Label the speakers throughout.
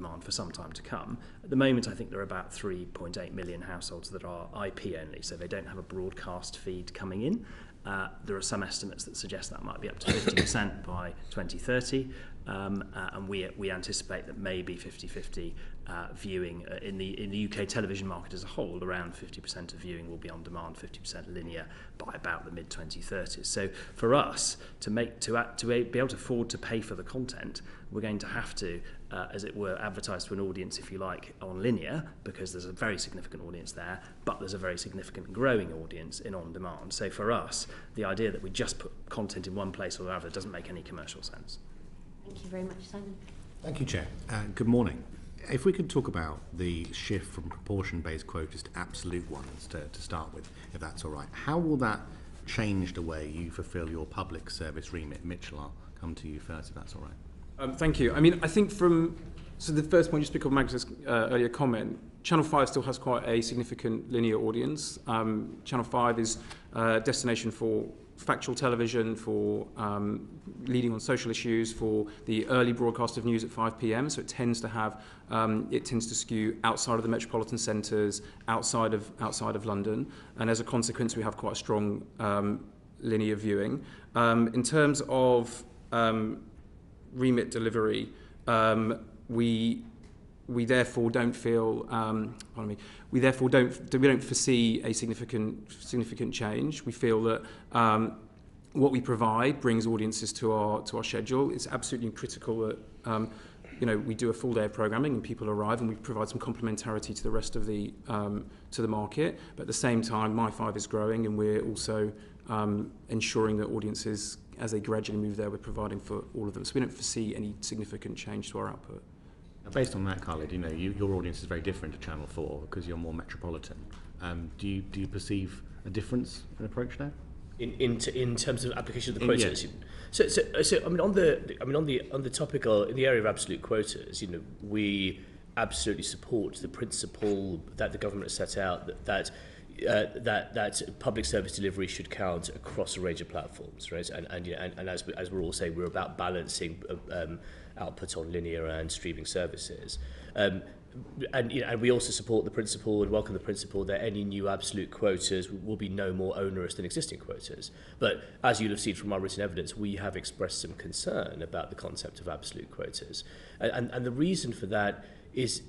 Speaker 1: demand for some time to come. At the moment, I think there are about 3.8 million households that are IP only, so they don't have a broadcast feed coming in. There are some estimates that suggest that might be up to 50% by 2030, and we anticipate that maybe 50-50 viewing in the UK television market as a whole. Around 50% of viewing will be on demand, 50% linear by about the mid 2030s. So for us to be able to afford to pay for the content, we're going to have to, as it were, advertise to an audience, if you like, on linear, because there's a very significant audience there, but there's a very significant growing audience in on demand. So for us, the idea that we just put content in one place or the other doesn't make any commercial sense.
Speaker 2: Thank you very much, Simon.
Speaker 3: Thank you, Chair. Good morning. If we could talk about the shift from proportion-based quotas to absolute ones to start with, if that's all right. How will that change the way you fulfil your public service remit? Mitchell, I'll come to you first, if that's all right.
Speaker 4: Thank you. I mean, I think so the first point, just to pick up Magnus' earlier comment, Channel 5 still has quite a significant linear audience. Channel 5 is a destination for factual television, for leading on social issues, for the early broadcast of news at 5 p.m. So it tends to skew outside of the metropolitan centres, outside of London, and as a consequence, we have quite a strong linear viewing. In terms of remit delivery, we therefore don't feel, we don't foresee a significant change. We feel that what we provide brings audiences to our schedule. It's absolutely critical that we do a full day of programming and people arrive, and we provide some complementarity to the rest of the market. But at the same time, My5 is growing, and we're also ensuring that audiences, as they gradually move there, we're providing for all of them. So we don't foresee any significant change to our output.
Speaker 3: Now, based on that, Khalid, your audience is very different to Channel 4 because you're more metropolitan. Do you perceive a difference in approach now?
Speaker 5: In terms of application of the quotas.
Speaker 3: Yeah.
Speaker 5: So I mean on the topical in the area of absolute quotas, we absolutely support the principle that the government has set out that public service delivery should count across a range of platforms, right? And as we're all saying, we're about balancing output on linear and streaming services. And we also support the principle and welcome the principle that any new absolute quotas will be no more onerous than existing quotas. But as you'll have seen from our written evidence, we have expressed some concern about the concept of absolute quotas. And the reason for that is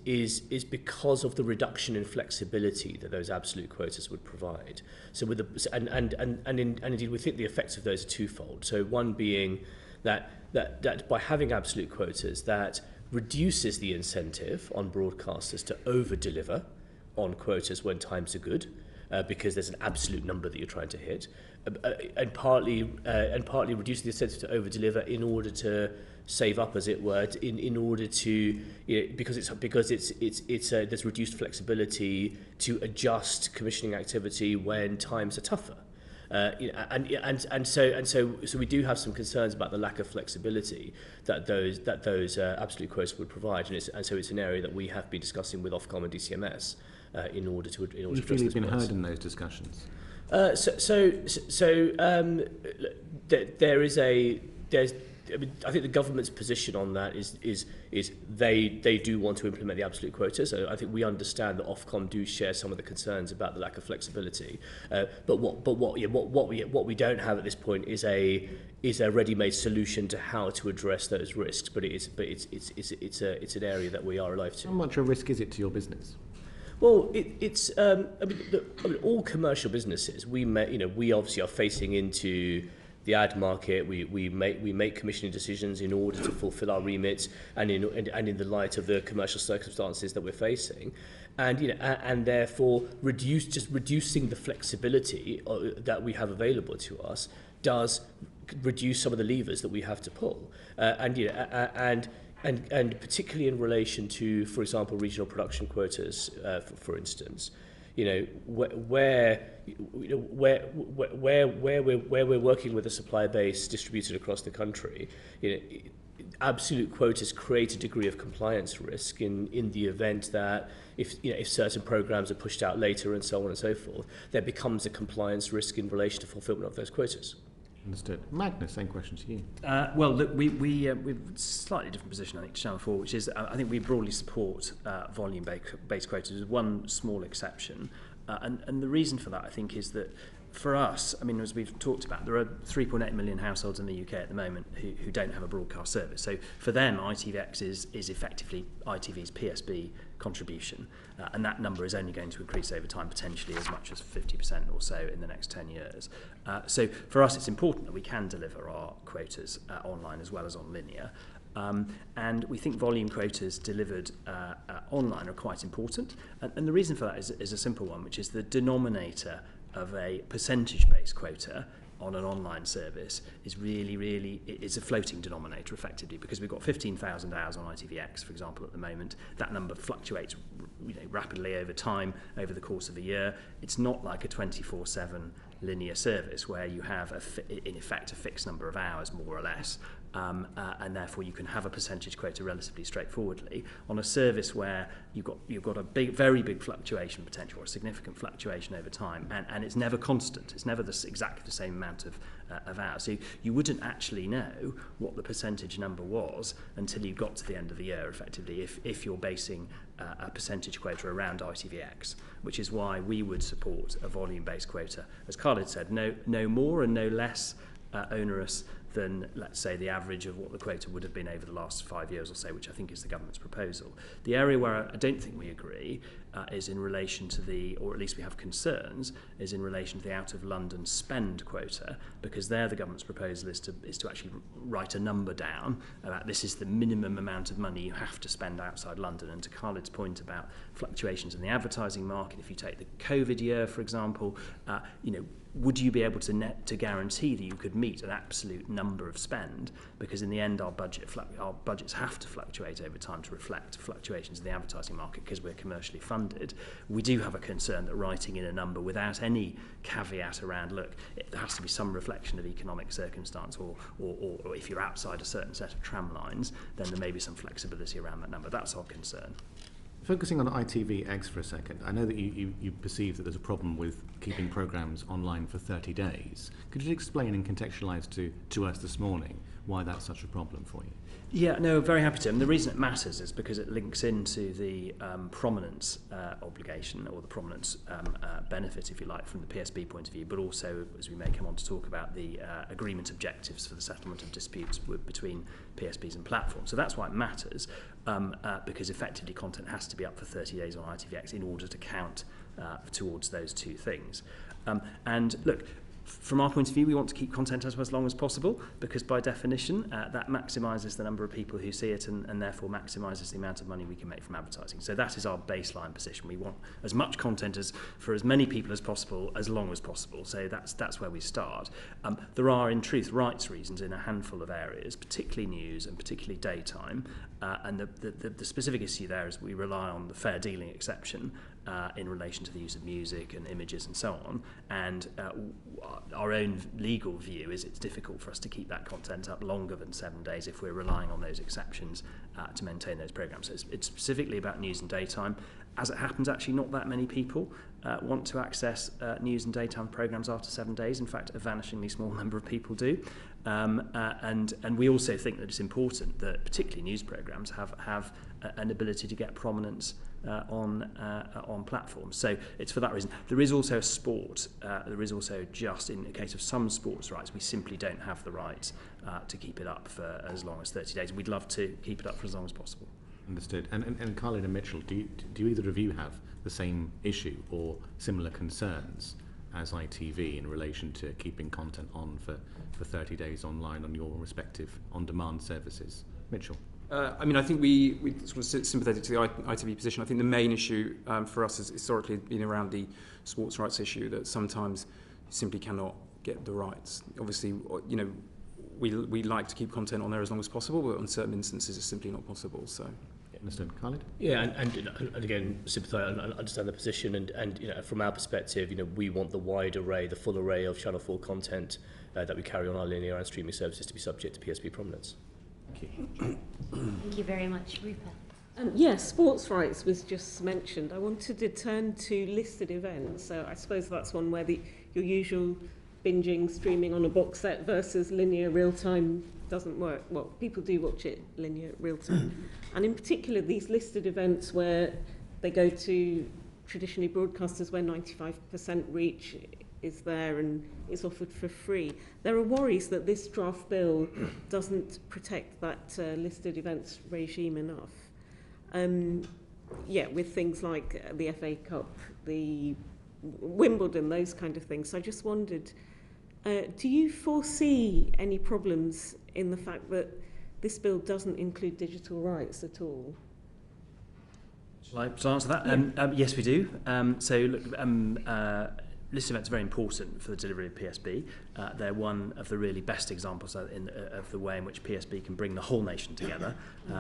Speaker 5: because of the reduction in flexibility that those absolute quotas would provide. So with indeed we think the effects of those are twofold. So one being that by having absolute quotas, that reduces the incentive on broadcasters to over-deliver on quotas when times are good, because there's an absolute number that you're trying to hit, and partly reducing the incentive to over-deliver in order to save up, as it were, in order to because there's reduced flexibility to adjust commissioning activity when times are tougher. So we do have some concerns about the lack of flexibility that those absolute quotas would provide, and so it's an area that we have been discussing with Ofcom and DCMS in order to address this.
Speaker 3: You feel you've been heard in those discussions?
Speaker 5: I think the government's position on that is they do want to implement the absolute quota. So I think we understand that Ofcom do share some of the concerns about the lack of flexibility. But what we don't have at this point is a ready-made solution to how to address those risks. But it's an area that we are alive to.
Speaker 3: How much a risk is it to your business?
Speaker 5: Well, all commercial businesses, we obviously are facing into the ad market. We make commissioning decisions in order to fulfil our remit, and in the light of the commercial circumstances that we're facing, and therefore reducing the flexibility that we have available to us does reduce some of the levers that we have to pull, and particularly in relation to, for example, regional production quotas, for instance. Where we're working with a supply base distributed across the country, absolute quotas create a degree of compliance risk in the event that if certain programs are pushed out later and so on and so forth, there becomes a compliance risk in relation to fulfilment of those quotas.
Speaker 3: Understood. Magnus, same question to you.
Speaker 1: Well, look, we've a slightly different position, I think, to Channel 4, which is I think we broadly support volume-based quotas with one small exception. And the reason for that, I think, is that for us, I mean, as we've talked about, there are 3.8 million households in the UK at the moment who don't have a broadcast service. So for them, ITVX is effectively ITV's PSB contribution. And that number is only going to increase over time, potentially as much as 50% or so in the next 10 years. So for us, it's important that we can deliver our quotas online as well as on linear. And we think volume quotas delivered online are quite important. And the reason for that is a simple one, which is the denominator of a percentage-based quota on an online service is really, it's a floating denominator effectively, because we've got 15,000 hours on ITVX, for example, at the moment. That number fluctuates rapidly over time, over the course of a year. It's not like a 24/7 linear service where you have, in effect, a fixed number of hours, more or less, and therefore you can have a percentage quota relatively straightforwardly. On a service where you've got a very big fluctuation potential, or a significant fluctuation over time, and it's never constant. It's never exactly the same amount of hours. So you wouldn't actually know what the percentage number was until you got to the end of the year, effectively, if you're basing a percentage quota around ITVX, which is why we would support a volume-based quota. As Carl had said, no more and no less onerous than, let's say, the average of what the quota would have been over the last 5 years or so, which I think is the government's proposal. The area where I don't think we agree is in relation to or at least we have concerns, is in relation to the out of London spend quota, because there the government's proposal is to actually write a number down about this is the minimum amount of money you have to spend outside London. And to Khalid's point about fluctuations in the advertising market, if you take the COVID year, for example, would you be able to guarantee that you could meet an absolute number of spend? Because in the end, our budgets have to fluctuate over time to reflect fluctuations in the advertising market because we're commercially funded. We do have a concern that writing in a number without any caveat around, look, there has to be some reflection of economic circumstance, or if you're outside a certain set of tram lines, then there may be some flexibility around that number. That's our concern.
Speaker 3: Focusing on ITVX for a second, I know that you perceive that there's a problem with keeping programmes online for 30 days. Could you explain and contextualise to us this morning why that's such a problem for you?
Speaker 1: Yeah, no, very happy to. And the reason it matters is because it links into the Prominence obligation, or the Prominence benefit, if you like, from the PSB point of view, but also, as we may come on to talk about, the agreement objectives for the settlement of disputes between PSBs and platforms. So that's why it matters, because effectively content has to be up for 30 days on ITVX in order to count towards those two things. And look, from our point of view, we want to keep content as long as possible, because by definition, that maximises the number of people who see it, and therefore maximises the amount of money we can make from advertising. So that is our baseline position. We want as much content for as many people as possible, as long as possible. So that's where we start. There are, in truth, rights reasons in a handful of areas, particularly news and particularly daytime. And the specific issue there is we rely on the fair dealing exception in relation to the use of music and images and so on. And our own legal view is it's difficult for us to keep that content up longer than 7 days if we're relying on those exceptions to maintain those programmes. So it's specifically about news and daytime. As it happens, actually not that many people want to access news and daytime programmes after 7 days. In fact, a vanishingly small number of people do. And we also think that it's important that particularly news programmes have an ability to get prominence on platforms. So it's for that reason. There is also sport. There is also, just in the case of some sports rights, we simply don't have the right to keep it up for as long as 30 days. We'd love to keep it up for as long as possible.
Speaker 3: Understood. And Khalid and Mitchell, do either of you have the same issue or similar concerns as ITV in relation to keeping content on for 30 days online on your respective on-demand services? Mitchell?
Speaker 4: I think we sort of sympathetic to the ITV position. I think the main issue for us has historically been around the sports rights issue, that sometimes you simply cannot get the rights. Obviously, we like to keep content on there as long as possible, but in certain instances it's simply not possible. So.
Speaker 3: Understood. Khalid?
Speaker 5: Yeah, and again, sympathise and understand the position, and from our perspective, we want the wide array, the full array of Channel 4 content that we carry on our linear and streaming services to be subject to PSB prominence.
Speaker 3: Thank you.
Speaker 2: Thank you very much, Rupert.
Speaker 6: Yes, sports rights was just mentioned. I wanted to turn to listed events. So I suppose that's one where your usual binging, streaming on a box set versus linear real-time doesn't work. Well, people do watch it linear real-time. And in particular, these listed events where they go to traditionally broadcasters where 95% reach is there and is offered for free. There are worries that this draft bill doesn't protect that listed events regime enough. With things like the FA Cup, the Wimbledon, those kind of things. So I just wondered, do you foresee any problems in the fact that this bill doesn't include digital rights at all?
Speaker 1: Shall I answer that? Yes, we do. Listed events are very important for the delivery of PSB. They're one of the really best examples of the way in which PSB can bring the whole nation together.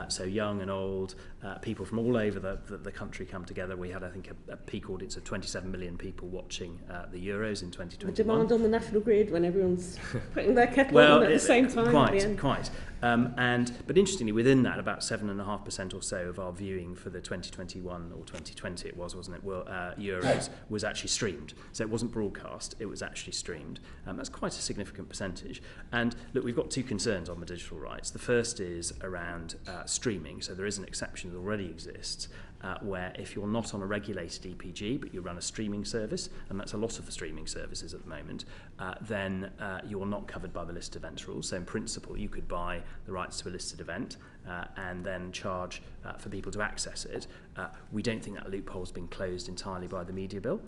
Speaker 1: So young and old, people from all over the country come together. We had, I think, a peak audience of 27 million people watching the Euros in 2021.
Speaker 6: The demand on the national grid when everyone's putting their kettle on at the same time.
Speaker 1: Quite. But interestingly, within that, about 7.5% or so of our viewing for the 2021 or 2020 it was, wasn't it? Euros was actually streamed. So it wasn't broadcast, it was actually streamed. That's quite a significant percentage. And look, we've got two concerns on the digital rights. The first is around streaming. So there is an exception that already exists where if you're not on a regulated EPG but you run a streaming service, and that's a lot of the streaming services at the moment, then you're not covered by the listed events rules. So in principle, you could buy the rights to a listed event and then charge for people to access it. We don't think that loophole has been closed entirely by the media bill.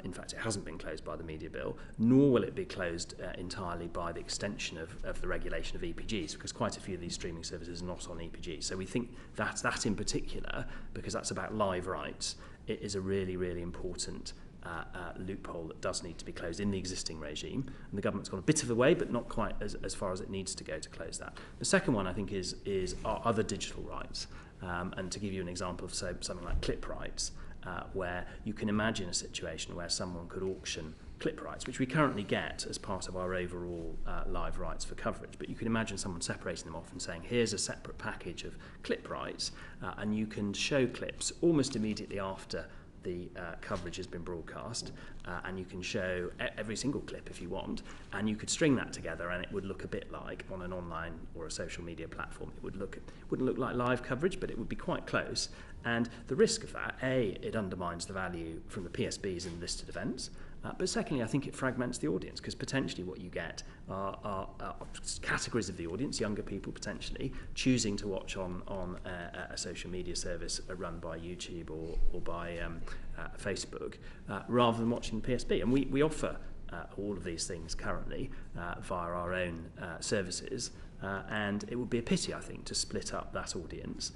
Speaker 1: In fact, it hasn't been closed by the media bill, nor will it be closed entirely by the extension of the regulation of EPGs, because quite a few of these streaming services are not on EPGs. So we think that in particular, because that's about live rights, it is a really, really important loophole that does need to be closed in the existing regime, and the government's gone a bit of the way, but not quite as far as it needs to go to close that. The second one, I think, is our other digital rights, and to give you an example of something like clip rights, where you can imagine a situation where someone could auction clip rights, which we currently get as part of our overall live rights for coverage, but you can imagine someone separating them off and saying, here's a separate package of clip rights, and you can show clips almost immediately after the coverage has been broadcast, and you can show every single clip if you want, and you could string that together and it would look a bit like on an online or a social media platform. It wouldn't look like live coverage, but it would be quite close. And the risk of that, it undermines the value from the PSBs in listed events, but secondly, I think it fragments the audience, because potentially what you get are categories of the audience, younger people potentially, choosing to watch on a social media service run by YouTube or by Facebook, rather than watching the PSB. And we offer all of these things currently via our own services, and it would be a pity, I think, to split up that audience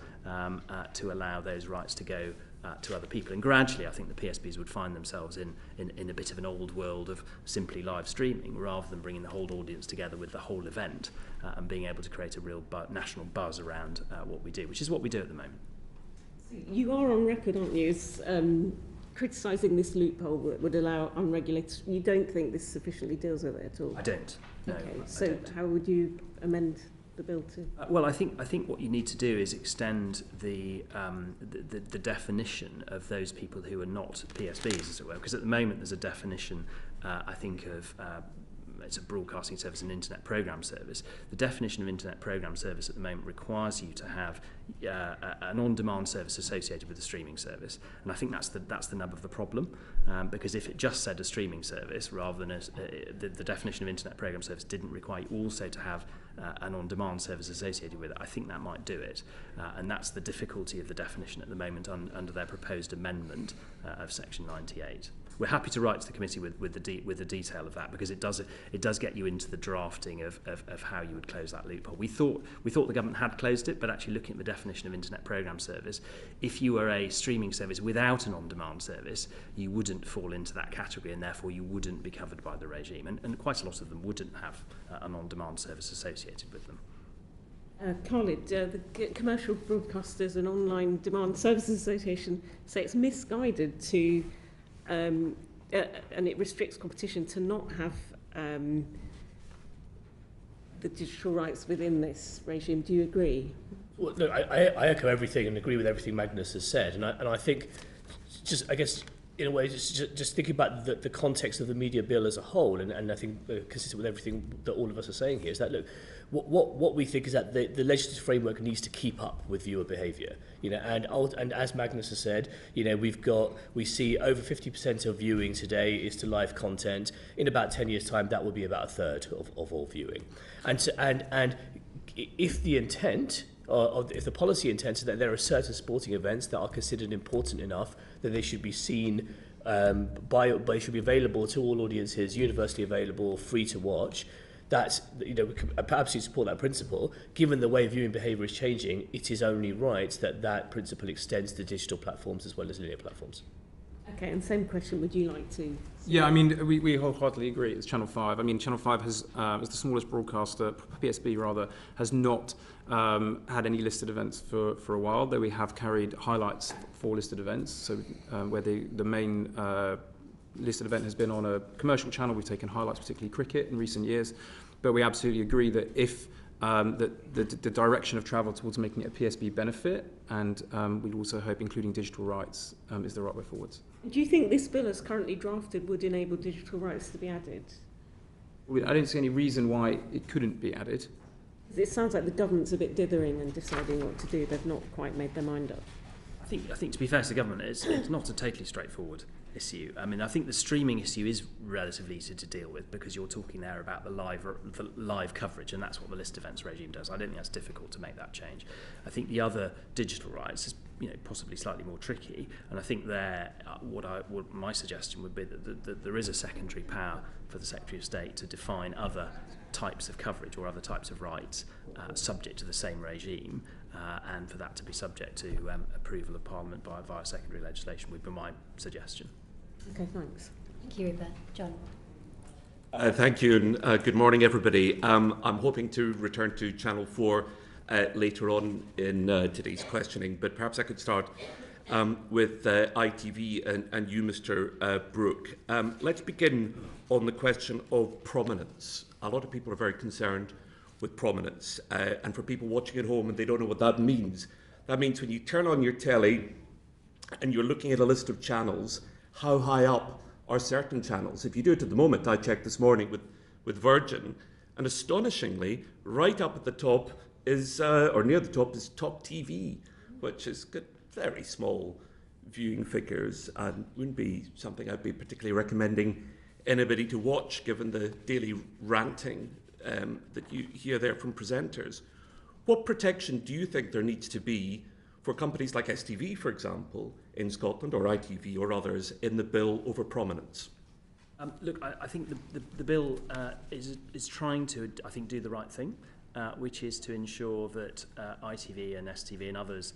Speaker 1: to allow those rights to go to other people. And gradually, I think the PSBs would find themselves in a bit of an old world of simply live streaming, rather than bringing the whole audience together with the whole event and being able to create a real national buzz around what we do, which is what we do at the moment.
Speaker 6: You are on record, aren't you, as criticising this loophole that would allow unregulated... You don't think this sufficiently deals with it at all?
Speaker 1: I don't. No,
Speaker 6: okay,
Speaker 1: I don't.
Speaker 6: How would you amend the bill to?
Speaker 1: Well, I think what you need to do is extend the definition of those people who are not PSBs, as it were, because at the moment there's a definition, I think, of it's a broadcasting service and internet program service. The definition of internet program service at the moment requires you to have an on-demand service associated with the streaming service, and I think that's the nub of the problem, because if it just said a streaming service rather than the definition of internet program service didn't require you also to have an on-demand service associated with it, I think that might do it, and that's the difficulty of the definition at the moment under their proposed amendment of section 98. We're happy to write to the committee with the detail of that, because it does get you into the drafting of how you would close that loophole. We thought the government had closed it, but actually looking at the definition of internet program service, if you were a streaming service without an on-demand service, you wouldn't fall into that category, and therefore you wouldn't be covered by the regime, and quite a lot of them wouldn't have an on-demand service associated with them.
Speaker 6: Khalid, the Commercial Broadcasters and Online Demand Services Association say it's misguided to and it restricts competition to not have the digital rights within this regime. Do you agree?
Speaker 5: Well, look, I echo everything and agree with everything Magnus has said, and I think, just I guess in a way, just thinking about the context of the media bill as a whole, and I think consistent with everything that all of us are saying here, is that, look, what we think is that the legislative framework needs to keep up with viewer behaviour, and as Magnus has said, we see over 50% of viewing today is to live content. In about 10 years' time, that will be about a third of all viewing, and if the intent, or if the policy intent is that there are certain sporting events that are considered important enough that they should be seen they should be available to all audiences, universally available, free to watch, that's, we can absolutely support that principle. Given the way viewing behaviour is changing, it is only right that principle extends to digital platforms as well as linear platforms.
Speaker 6: Okay, and same question, would you like to?
Speaker 4: Yeah, I mean, we wholeheartedly agree. It's Channel 5. I mean, Channel 5 has, as the smallest broadcaster, PSB rather, has not had any listed events for a while, though we have carried highlights for listed events. So where the main listed event has been on a commercial channel, we've taken highlights, particularly cricket, in recent years. But we absolutely agree that if the direction of travel towards making it a PSB benefit, and we'd also hope including digital rights is the right way forwards.
Speaker 6: Do you think this bill as currently drafted would enable digital rights to be added?
Speaker 4: I don't see any reason why it couldn't be added.
Speaker 6: It sounds like the government's a bit dithering and deciding what to do. They've not quite made their mind up.
Speaker 1: I think to be fair to the government, it's not a totally straightforward issue. I mean, I think the streaming issue is relatively easy to deal with because you're talking there about the live coverage, and that's what the list events regime does. I don't think that's difficult to make that change. I think the other digital rights is possibly slightly more tricky, and I think there what my suggestion would be that there is a secondary power for the Secretary of State to define other types of coverage or other types of rights subject to the same regime, and for that to be subject to approval of Parliament via secondary legislation would be my suggestion.
Speaker 6: Okay, thanks.
Speaker 2: Thank you, Rupert. John.
Speaker 7: Thank you, and good morning, everybody. I'm hoping to return to Channel 4 later on in today's questioning, but perhaps I could start with ITV and you, Mr. Brooke. Let's begin on the question of prominence. A lot of people are very concerned with prominence, and for people watching at home and they don't know what that means when you turn on your telly and you're looking at a list of channels, how high up are certain channels? If you do it at the moment, I checked this morning with Virgin, and astonishingly, right up at the top is, or near the top, is Top TV, which has got very small viewing figures and wouldn't be something I'd be particularly recommending anybody to watch, given the daily ranting that you hear there from presenters. What protection do you think there needs to be for companies like STV, for example, in Scotland, or ITV or others, in the bill over prominence?
Speaker 1: Look, I think the bill is trying to, I think, do the right thing, which is to ensure that ITV and STV and others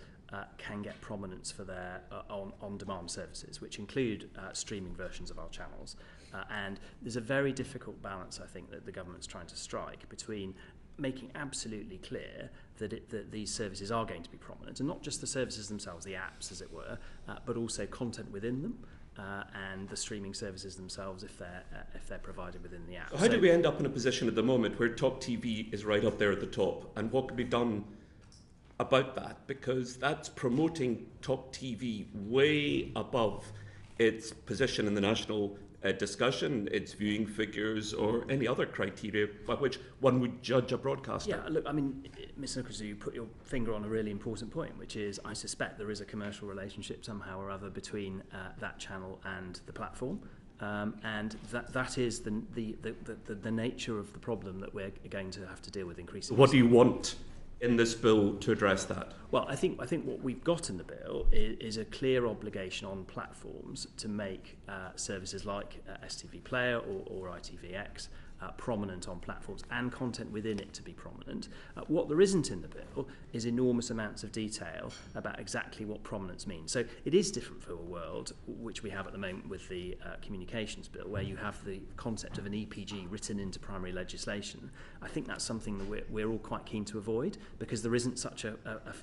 Speaker 1: can get prominence for their on-demand services, which include streaming versions of our channels. And there's a very difficult balance, I think, that the government's trying to strike between making absolutely clear that these services are going to be prominent, and not just the services themselves, the apps, as it were, but also content within them. And the streaming services themselves, if they're provided within the app.
Speaker 7: So how do we end up in a position at the moment where Top TV is right up there at the top, and what can be done about that? Because that's promoting Top TV way above its position in the national discussion, its viewing figures, or any other criteria by which one would judge a broadcaster.
Speaker 1: Yeah, look, I mean, Mr. Nicholson, you put your finger on a really important point, which is I suspect there is a commercial relationship somehow or other between that channel and the platform. And that is the nature of the problem that we're going to have to deal with increasingly.
Speaker 7: What do you want in this bill to address that?
Speaker 1: Well, I think what we've got in the bill is a clear obligation on platforms to make services like STV Player or ITVX prominent on platforms, and content within it to be prominent. What there isn't in the bill is enormous amounts of detail about exactly what prominence means. So it is different for a world, which we have at the moment with the communications bill, where you have the concept of an EPG written into primary legislation. I think that's something that we're all quite keen to avoid, because there isn't such a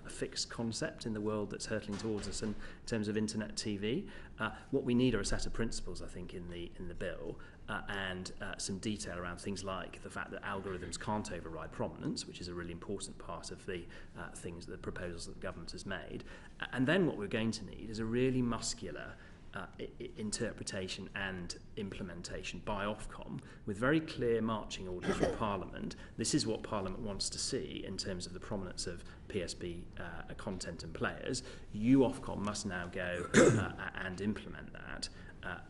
Speaker 1: fixed concept in the world that's hurtling towards us in terms of internet TV. What we need are a set of principles, I think, in the bill, and some detail around things like the fact that algorithms can't override prominence, which is a really important part of the proposals that the government has made. And then what we're going to need is a really muscular interpretation and implementation by Ofcom with very clear marching orders from Parliament. This is what Parliament wants to see in terms of the prominence of PSB content and players. You, Ofcom, must now go and implement that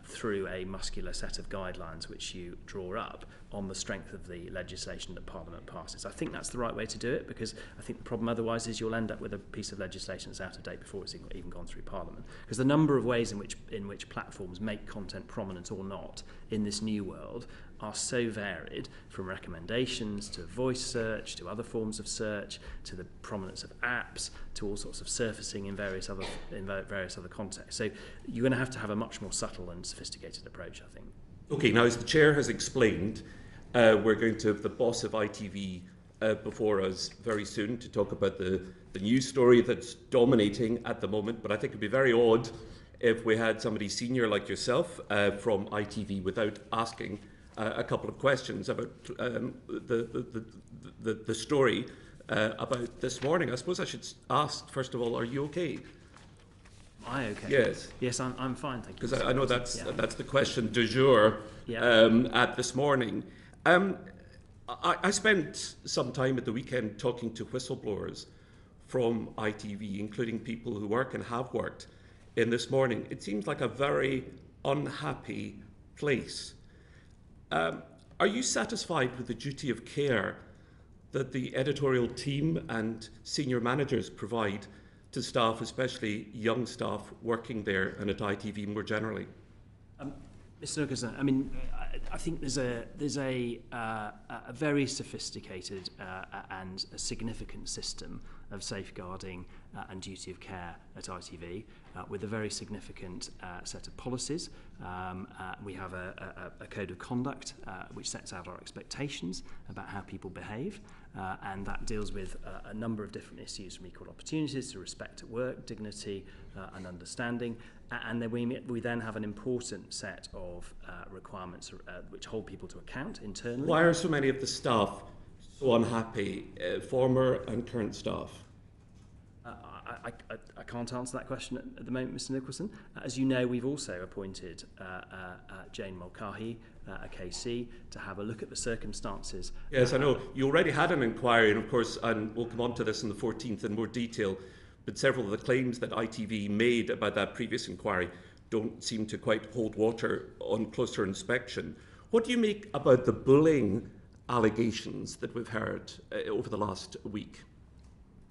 Speaker 1: through a muscular set of guidelines which you draw up on the strength of the legislation that Parliament passes. I think that's the right way to do it, because I think the problem otherwise is you'll end up with a piece of legislation that's out of date before it's even gone through Parliament. Because the number of ways in which platforms make content prominent or not in this new world are so varied, from recommendations to voice search to other forms of search to the prominence of apps to all sorts of surfacing in various other contexts. So you're going to have a much more subtle and sophisticated approach, I think.
Speaker 7: Okay, now as the chair has explained, we're going to have the boss of ITV before us very soon to talk about the news story that's dominating at the moment, but I think it'd be very odd if we had somebody senior like yourself from ITV without asking a couple of questions about the story about this morning. I suppose I should ask, first of all, are you okay?
Speaker 1: Am I okay?
Speaker 7: Yes.
Speaker 1: Yes, I'm fine, thank you.
Speaker 7: Because I know that's the question du jour at this morning. I spent some time at the weekend talking to whistleblowers from ITV, including people who work and have worked in this morning. It seems like a very unhappy place. Are you satisfied with the duty of care that the editorial team and senior managers provide to staff, especially young staff working there and at ITV more generally?
Speaker 1: Mr. Nicholson, I mean, I think there's a very sophisticated and a significant system of safeguarding and duty of care at ITV with a very significant set of policies. We have a code of conduct which sets out our expectations about how people behave, and that deals with a number of different issues, from equal opportunities to respect at work, dignity and understanding. And then we then have an important set of requirements which hold people to account internally.
Speaker 7: Why are so many of the staff so unhappy, former and current staff?
Speaker 1: I can't answer that question at the moment, Mr. Nicholson. As you know, we've also appointed Jane Mulcahy, a KC, to have a look at the circumstances.
Speaker 7: Yes, I know. You already had an inquiry, and of course, and we'll come on to this on the 14th in more detail, but several of the claims that ITV made about that previous inquiry don't seem to quite hold water on closer inspection. What do you make about the bullying allegations that we've heard over the last week?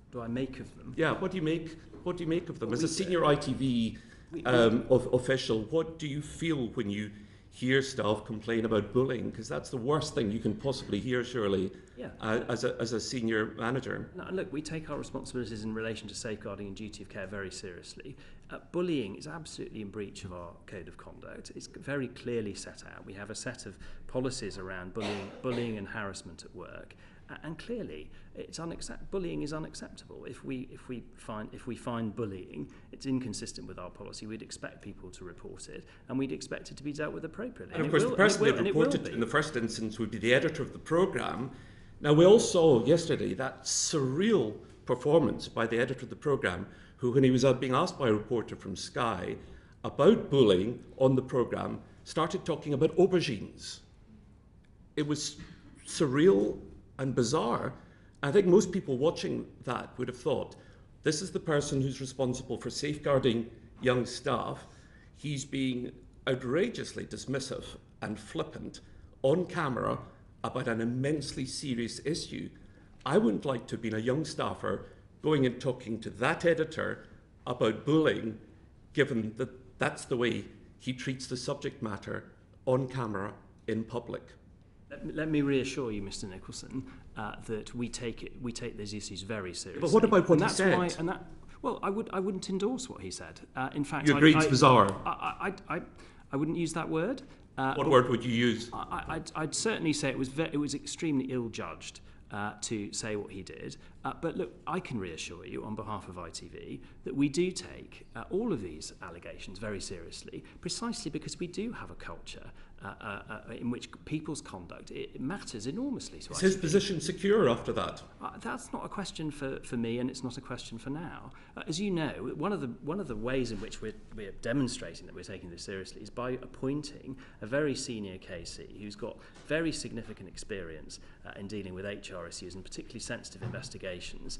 Speaker 1: What do I make of them?
Speaker 7: Yeah, what do you make of them? As a senior ITV official, what do you feel when you hear staff complain about bullying? Because that's the worst thing you can possibly hear, surely, as a senior manager.
Speaker 1: No, look, we take our responsibilities in relation to safeguarding and duty of care very seriously. Bullying is absolutely in breach of our code of conduct. It's very clearly set out. We have a set of policies around bullying and harassment at work. And clearly, bullying is unacceptable. If we find bullying, it's inconsistent with our policy. We'd expect people to report it, and we'd expect it to be dealt with appropriately.
Speaker 7: And of course, the person that reported in the first instance would be the editor of the programme. Now, we all saw yesterday that surreal performance by the editor of the programme, who, when he was being asked by a reporter from Sky about bullying on the programme, started talking about aubergines. It was surreal and bizarre. I think most people watching that would have thought, this is the person who's responsible for safeguarding young staff. He's being outrageously dismissive and flippant on camera about an immensely serious issue. I wouldn't like to have been a young staffer going and talking to that editor about bullying, given that that's the way he treats the subject matter on camera in public.
Speaker 1: Let me reassure you, Mr. Nicholson, that we take these issues very seriously.
Speaker 7: But what about what he said?
Speaker 1: Well, I wouldn't endorse what he said. In fact,
Speaker 7: you agree it's bizarre.
Speaker 1: I wouldn't use that word.
Speaker 7: What word would you use?
Speaker 1: I'd certainly say it was extremely ill-judged to say what he did. But look, I can reassure you on behalf of ITV that we do take all of these allegations very seriously, precisely because we do have a culture in which people's conduct, it matters enormously to
Speaker 7: Is
Speaker 1: ITV.
Speaker 7: his position secure after that?
Speaker 1: That's not a question for me, and it's not a question for now. As you know, one of the ways in which we're demonstrating that we're taking this seriously is by appointing a very senior KC who's got very significant experience in dealing with HR issues and particularly sensitive investigations,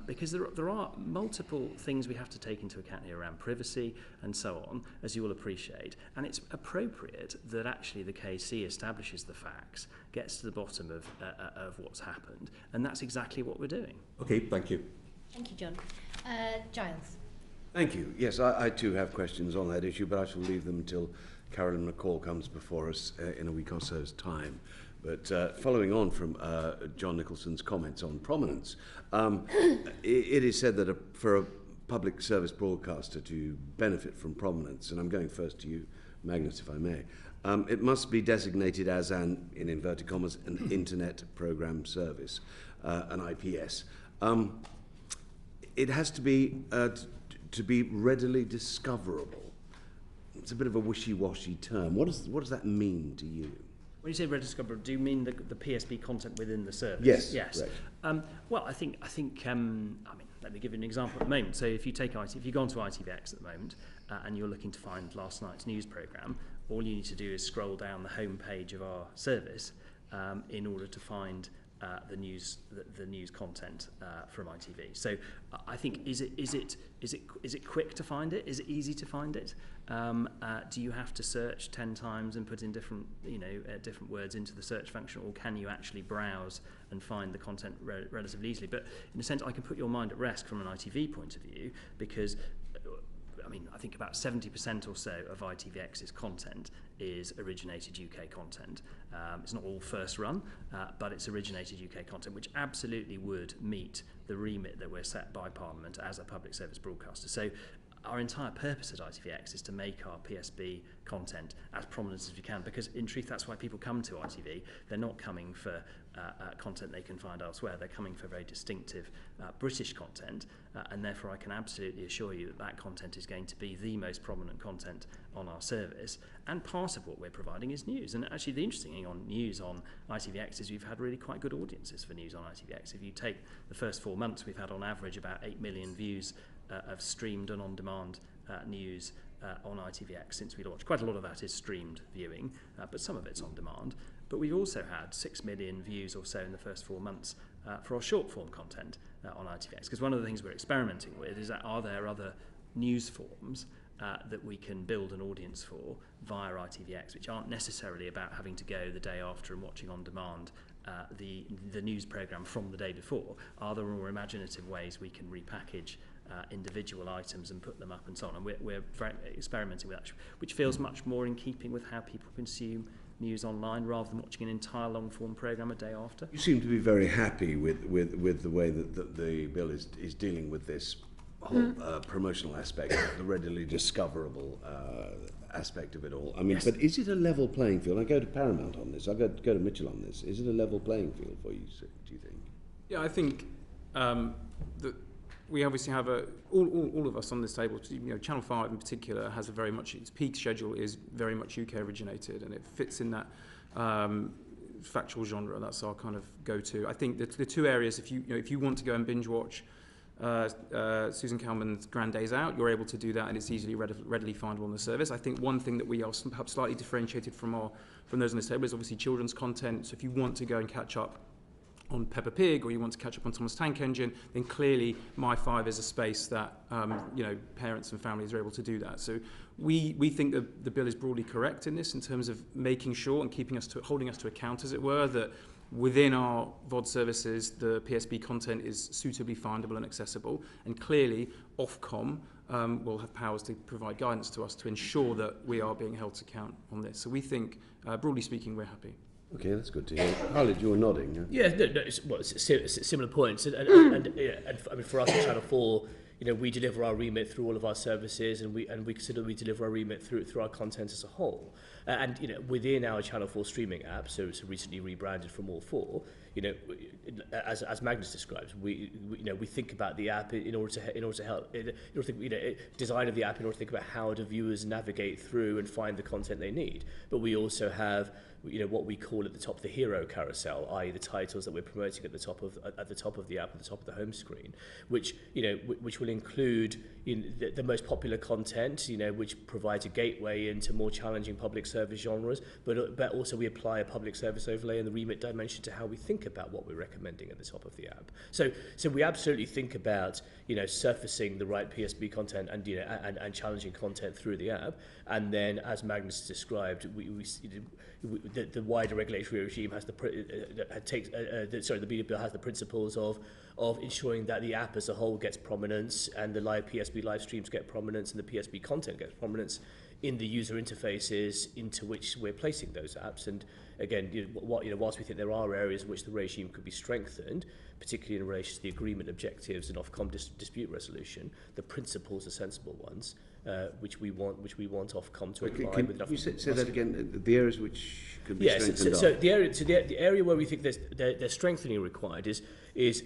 Speaker 1: because there are multiple things we have to take into account here around privacy and so on, as you will appreciate, and it's appropriate that actually the KC establishes the facts, gets to the bottom of what's happened, and that's exactly what we're doing.
Speaker 7: Okay, thank you.
Speaker 2: Thank you, John. Giles.
Speaker 8: Thank you. Yes, I too have questions on that issue, but I shall leave them until Carolyn McCall comes before us in a week or so's time. But following on from John Nicholson's comments on prominence, it is said that for a public service broadcaster to benefit from prominence, and I'm going first to you, Magnus, if I may, it must be designated as an, in inverted commas, an internet program service, an IPS. It has to be readily discoverable. It's a bit of a wishy-washy term. What does that mean to you?
Speaker 1: When you say readily discoverable, do you mean the PSB content within the service?
Speaker 8: Yes.
Speaker 1: Yes.
Speaker 8: Right.
Speaker 1: Well, I think. Let me give you an example at the moment. So, if you go onto ITVX at the moment and you're looking to find last night's news programme, all you need to do is scroll down the home page of our service in order to find the news content from ITV. So I think is it quick to find it? Is it easy to find it? Do you have to search 10 times and put in different words into the search function, or can you actually browse and find the content relatively easily? But in a sense, I can put your mind at rest from an ITV point of view, because I think about 70% or so of ITVX's content is originated UK content. It's not all first run, but it's originated UK content, which absolutely would meet the remit that we're set by Parliament as a public service broadcaster. So our entire purpose at ITVX is to make our PSB content as prominent as we can, because in truth that's why people come to ITV. They're not coming for content they can find elsewhere. They're coming for very distinctive British content, and therefore I can absolutely assure you that content is going to be the most prominent content on our service, and part of what we're providing is news. And actually the interesting thing on news on ITVX is we've had really quite good audiences for news on ITVX. If you take the first 4 months, we've had on average about 8 million views of streamed and on-demand news on ITVX since we launched. Quite a lot of that is streamed viewing, but some of it's on demand. But we've also had 6 million views or so in the first 4 months for our short-form content on ITVX. Because one of the things we're experimenting with is that are there other news forms that we can build an audience for via ITVX, which aren't necessarily about having to go the day after and watching on demand the news programme from the day before. Are there more imaginative ways we can repackage individual items and put them up and so on? And we're very experimenting with that, which feels much more in keeping with how people consume news online, rather than watching an entire long-form programme a day after.
Speaker 8: You seem to be very happy with the way that the bill is dealing with this whole promotional aspect, the readily discoverable aspect of it all. I mean, yes. But is it a level playing field? I go to Paramount on this. I go to Mitchell on this. Is it a level playing field for you, do you think?
Speaker 4: Yeah, I think that we obviously have all of us on this table. Channel 5 in particular has its peak schedule is very much UK originated, and it fits in that factual genre. That's our kind of go-to. I think the two areas, if you want to go and binge watch Susan Calman's Grand Days Out, you're able to do that, and it's easily readily findable on the service. I think one thing that we are perhaps slightly differentiated from those on this table is obviously children's content. So if you want to go and catch up on Peppa Pig, or you want to catch up on Thomas Tank Engine, then clearly My5 is a space that parents and families are able to do that. So we think that the bill is broadly correct in this, in terms of making sure and holding us to account, as it were, that within our VOD services, the PSB content is suitably findable and accessible, and clearly Ofcom will have powers to provide guidance to us to ensure that we are being held to account on this. So we think, broadly speaking, we're happy.
Speaker 8: Okay, that's good to hear. Khalid, you're nodding.
Speaker 5: Yeah, it's similar points, and I mean, for us at Channel 4, we deliver our remit through all of our services, and we consider we deliver our remit through our content as a whole. And within our Channel 4 streaming app, so recently rebranded from All 4, as Magnus describes, we think about the app in order to help, design of the app in order to think about how do viewers navigate through and find the content they need. But we also have what we call at the top the hero carousel, i.e. the titles that we're promoting at the top of the app, at the top of the home screen, which will include the most popular content, which provides a gateway into more challenging public service genres, but also we apply a public service overlay and the remit dimension to how we think about what we're recommending at the top of the app. So we absolutely think about surfacing the right PSB content and challenging content through the app, and then as Magnus described, the wider regulatory regime has the media bill has the principles of ensuring that the app as a whole gets prominence, and the live PSB live streams get prominence, and the PSB content gets prominence in the user interfaces into which we're placing those apps. And again, whilst we think there are areas in which the regime could be strengthened, particularly in relation to the agreement objectives and Ofcom dispute resolution, the principles are sensible ones, which we want Ofcom to apply.
Speaker 8: Can you say that again? The areas which could be strengthened.
Speaker 5: So the area where we think there's strengthening required is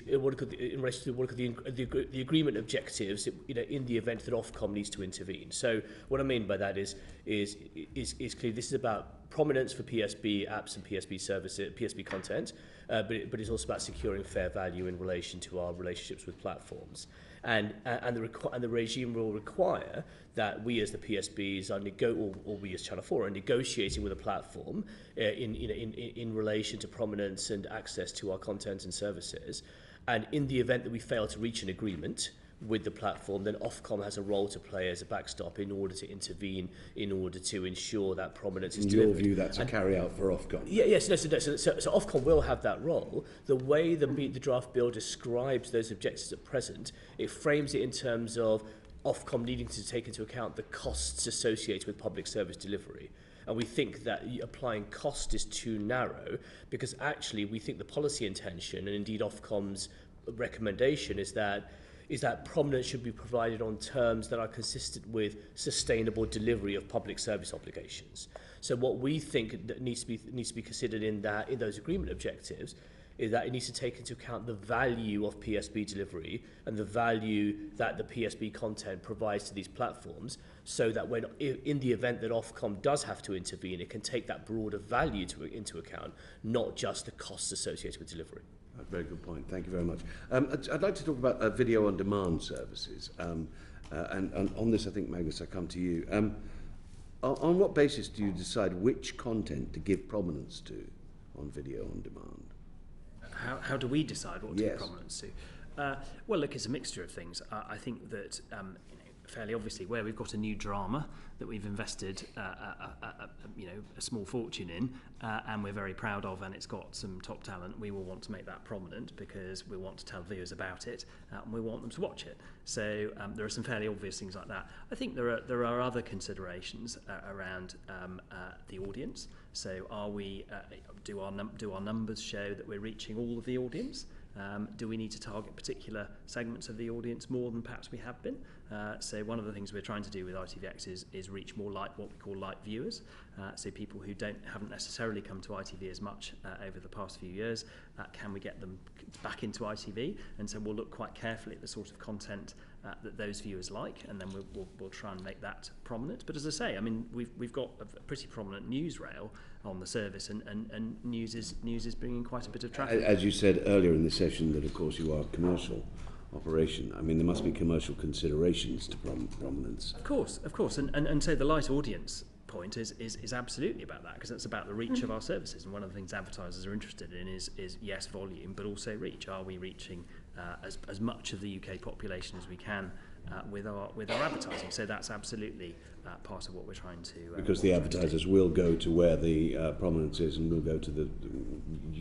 Speaker 5: what in relation to what the agreement objectives, in the event that Ofcom needs to intervene. So what I mean by that is clear. This is about prominence for PSB apps and PSB services, PSB content, but it's also about securing fair value in relation to our relationships with platforms. And the regime will require that we as the PSBs or we as Channel 4 are negotiating with a platform in relation to prominence and access to our content and services. And in the event that we fail to reach an agreement with the platform, then Ofcom has a role to play as a backstop in order to intervene, in order to ensure that prominence is delivered.
Speaker 8: In your view, that's a carry-out for Ofcom?
Speaker 5: Yes. So Ofcom will have that role. The way the draft bill describes those objectives at present, it frames it in terms of Ofcom needing to take into account the costs associated with public service delivery. And we think that applying cost is too narrow, because actually we think the policy intention, and indeed Ofcom's recommendation, is that prominence should be provided on terms that are consistent with sustainable delivery of public service obligations. So what we think that needs to be considered in those agreement objectives is that it needs to take into account the value of PSB delivery and the value that the PSB content provides to these platforms, so that in the event that Ofcom does have to intervene, it can take that broader value into account, not just the costs associated with delivery.
Speaker 8: A very good point. Thank you very much. I'd like to talk about video on demand services. And on this, I think, Magnus, I come to you. On what basis do you decide which content to give prominence to on video on demand?
Speaker 1: How do we decide what to give prominence to? Well, look, it's a mixture of things. I think that fairly obviously, where we've got a new drama that we've invested a small fortune in, and we're very proud of, and it's got some top talent, we will want to make that prominent because we want to tell viewers about it, and we want them to watch it. So there are some fairly obvious things like that. I think there are other considerations around the audience. So are we do our numbers show that we're reaching all of the audience? Do we need to target particular segments of the audience more than perhaps we have been? So one of the things we're trying to do with ITVX is reach more like what we call light viewers, so people who haven't necessarily come to ITV as much over the past few years. Can we get them back into ITV? And so we'll look quite carefully at the sort of content that those viewers like, and then we'll try and make that prominent. But as I say, I mean, we've got a pretty prominent news rail on the service, and news is bringing quite a bit of traffic.
Speaker 8: As you said earlier in the session, that of course you are a commercial operation. I mean, there must be commercial considerations to prominence.
Speaker 1: Of course, and so the light audience point is absolutely about that, because it's about the reach of our services, and one of the things advertisers are interested in is yes, volume, but also reach. Are we reaching as much of the UK population as we can with our advertising? So that's absolutely part of what we're trying to.
Speaker 8: Because the advertisers will go to where the prominence is, and will go to the.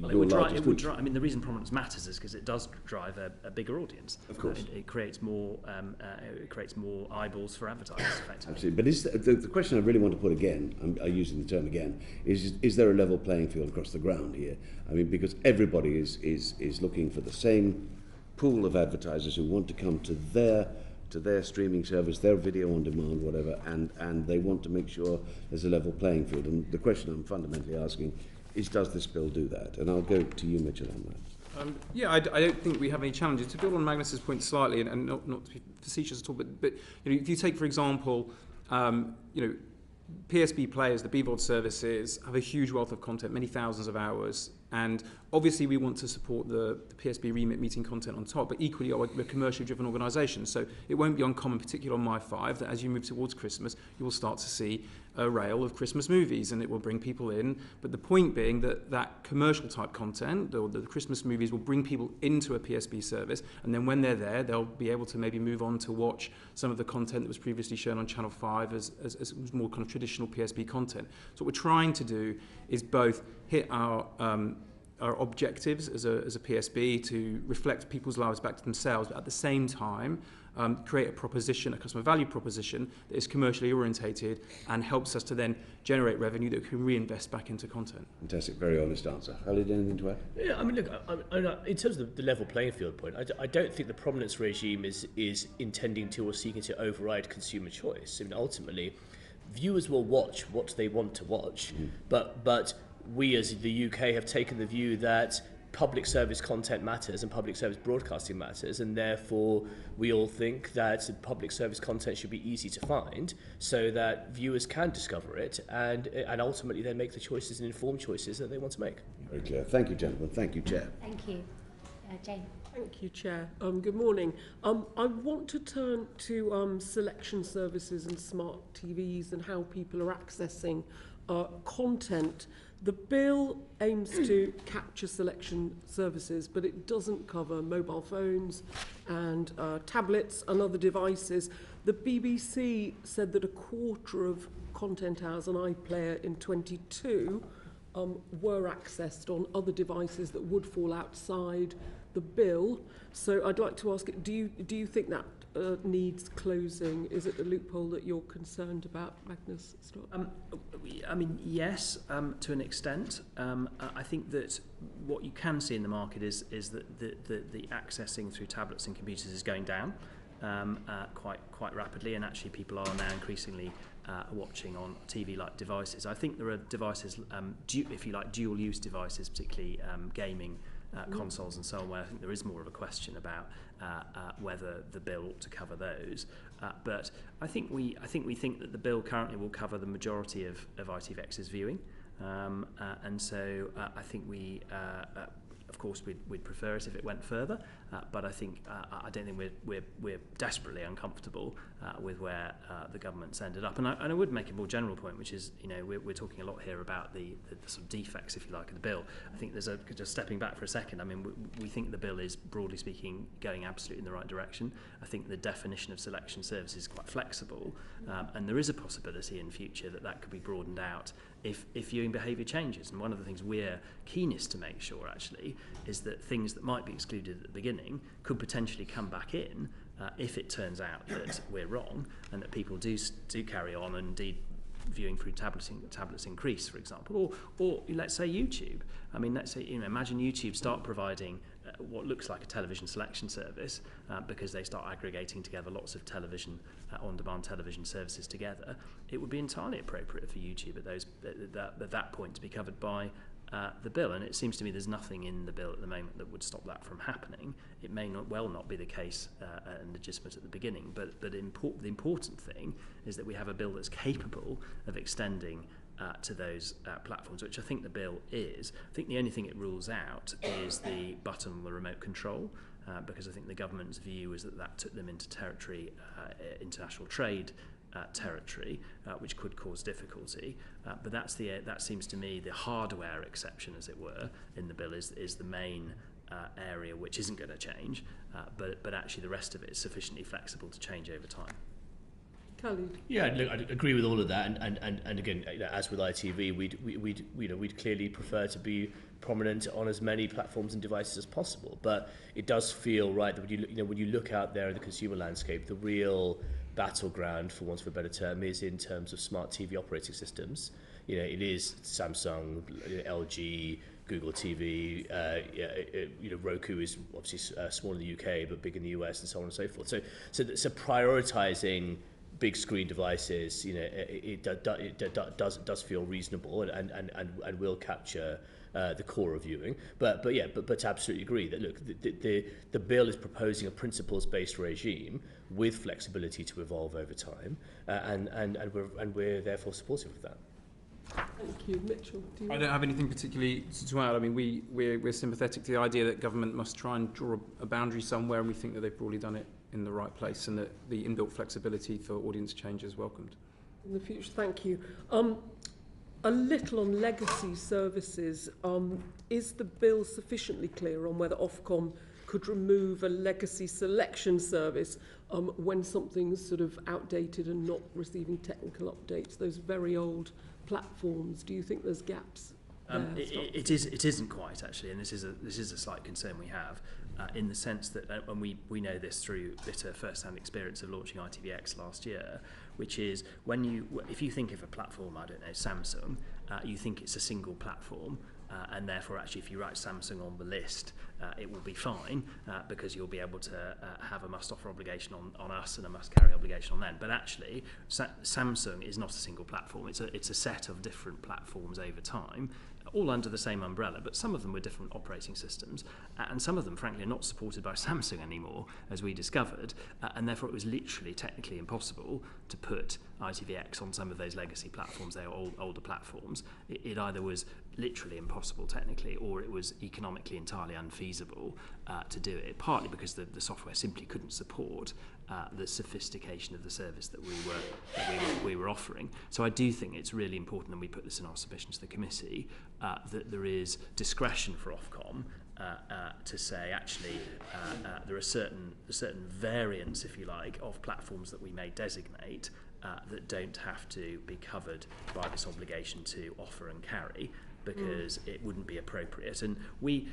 Speaker 1: Well, it would drive. I mean, the reason prominence matters is because it does drive a bigger audience.
Speaker 8: Of course,
Speaker 1: it creates more eyeballs for advertisers. Effectively.
Speaker 8: Absolutely, but is the question I really want to put again? I'm using the term again. Is there a level playing field across the ground here? I mean, because everybody is looking for the same pool of advertisers who want to come to their streaming service, their video on demand, whatever, and they want to make sure there's a level playing field. And the question I'm fundamentally asking does this bill do that? And I'll go to you, Mitchell, on that.
Speaker 4: I don't think we have any challenges. To build on Magnus's point slightly, and not to be facetious at all, but if you take, for example, PSB players, the BVOD services, have a huge wealth of content, many thousands of hours, and obviously we want to support the PSB remit meeting content on top, but equally we're a commercially driven organisation, so it won't be uncommon, particularly on My5, that as you move towards Christmas, you will start to see a rail of Christmas movies, and it will bring people in. But the point being that commercial type content, or the Christmas movies, will bring people into a PSB service, and then when they're there, they'll be able to maybe move on to watch some of the content that was previously shown on Channel 5 as more kind of traditional PSB content. So what we're trying to do is both hit our objectives as a PSB to reflect people's lives back to themselves, but at the same time create a proposition, a customer value proposition that is commercially orientated and helps us to then generate revenue that we can reinvest back into content.
Speaker 8: Fantastic, very honest answer. Khalid, anything to add?
Speaker 5: Yeah, I mean, look, in terms of the level playing field point, I don't think the prominence regime is intending to or seeking to override consumer choice. I mean, ultimately, viewers will watch what they want to watch, but we as the UK have taken the view that public service content matters and public service broadcasting matters, and therefore we all think that public service content should be easy to find so that viewers can discover it and ultimately then make the choices and informed choices that they want to make.
Speaker 8: Very clear. Thank you, gentlemen. Thank you, Chair.
Speaker 2: Thank you. Jane.
Speaker 9: Thank you, Chair. Good morning. I want to turn to selection services and smart TVs and how people are accessing content. The bill aims to capture selection services, but it doesn't cover mobile phones and tablets and other devices. The BBC said that a quarter of content hours on iPlayer in 22 were accessed on other devices that would fall outside the bill. So I'd like to ask, do you think that needs closing? Is it a loophole that you're concerned about, Magnus?
Speaker 1: I mean, yes, to an extent. I think that what you can see in the market is that the accessing through tablets and computers is going down quite rapidly, and actually people are now increasingly watching on TV-like devices. I think there are devices, if you like, dual-use devices, particularly gaming consoles and so on, where I think there is more of a question about whether the bill ought to cover those. But I think we think that the bill currently will cover the majority of ITVX's viewing, and so I think we. Of course, we'd prefer it if it went further, but I think I don't think we're desperately uncomfortable with where the government's ended up. And I would make a more general point, which is, we're talking a lot here about the sort of defects, if you like, of the bill. I think there's just stepping back for a second. I mean, we think the bill is, broadly speaking, going absolutely in the right direction. I think the definition of selection service is quite flexible, and there is a possibility in future that could be broadened out if viewing behaviour changes. And one of the things we're keenest to make sure, actually, is that things that might be excluded at the beginning could potentially come back in if it turns out that we're wrong and that people do carry on, and indeed viewing through tablets increase, for example, or let's say YouTube. I mean, let's say, imagine YouTube start providing what looks like a television selection service because they start aggregating together lots of television, on-demand television services together. It would be entirely appropriate for YouTube at that point to be covered by the bill, and it seems to me there's nothing in the bill at the moment that would stop that from happening. It may not be the case and legitimate at the beginning, but the important thing is that we have a bill that's capable of extending to those platforms, which I think the bill is. I think the only thing it rules out is the button on the remote control, because I think the government's view was that took them into territory, international trade territory, which could cause difficulty. But that seems to me the hardware exception, as it were, in the bill is the main area which isn't going to change. But actually the rest of it is sufficiently flexible to change over time.
Speaker 9: Khalid.
Speaker 5: Yeah, look, I agree with all of that, and again, as with ITV, we'd clearly prefer to be prominent on as many platforms and devices as possible. But it does feel right that when you look out there in the consumer landscape, the real battleground, for want of a better term, is in terms of smart TV operating systems. It is Samsung, LG, Google TV. Roku is obviously small in the UK but big in the US, and so on and so forth. So prioritising big screen devices, it does feel reasonable and will capture the core of viewing. But to absolutely agree that, look, the bill is proposing a principles-based regime with flexibility to evolve over time, and we're therefore supportive of that.
Speaker 9: Thank you. Mitchell, do you
Speaker 4: I don't have anything particularly to add. I mean, we're sympathetic to the idea that government must try and draw a boundary somewhere, and we think that they've broadly done it in the right place, and that the inbuilt flexibility for audience change is welcomed.
Speaker 9: in the future? Thank you. A little on legacy services. Is the bill sufficiently clear on whether Ofcom could remove a legacy selection service when something's sort of outdated and not receiving technical updates? Those very old platforms. Do you think there's gaps?
Speaker 1: It isn't quite, actually, and this is a slight concern we have, in the sense that, and we know this through bitter first-hand experience of launching ITVX last year, which is if you think of a platform, I don't know, Samsung, you think it's a single platform, and therefore actually if you write Samsung on the list, it will be fine, because you'll be able to have a must-offer obligation on us and a must-carry obligation on them. But actually, Samsung is not a single platform. It's a set of different platforms over time, all under the same umbrella, but some of them with different operating systems, and some of them, frankly, are not supported by Samsung anymore, as we discovered, and therefore it was literally technically impossible to put ITVX on some of those legacy platforms. They are older platforms. It either was literally impossible technically, or it was economically entirely unfeasible to do it, partly because the software simply couldn't support the sophistication of the service that we were offering. So I do think it's really important, and we put this in our submission to the committee, that there is discretion for Ofcom to say, actually, there are certain variants, if you like, of platforms that we may designate that don't have to be covered by this obligation to offer and carry, because it wouldn't be appropriate. And we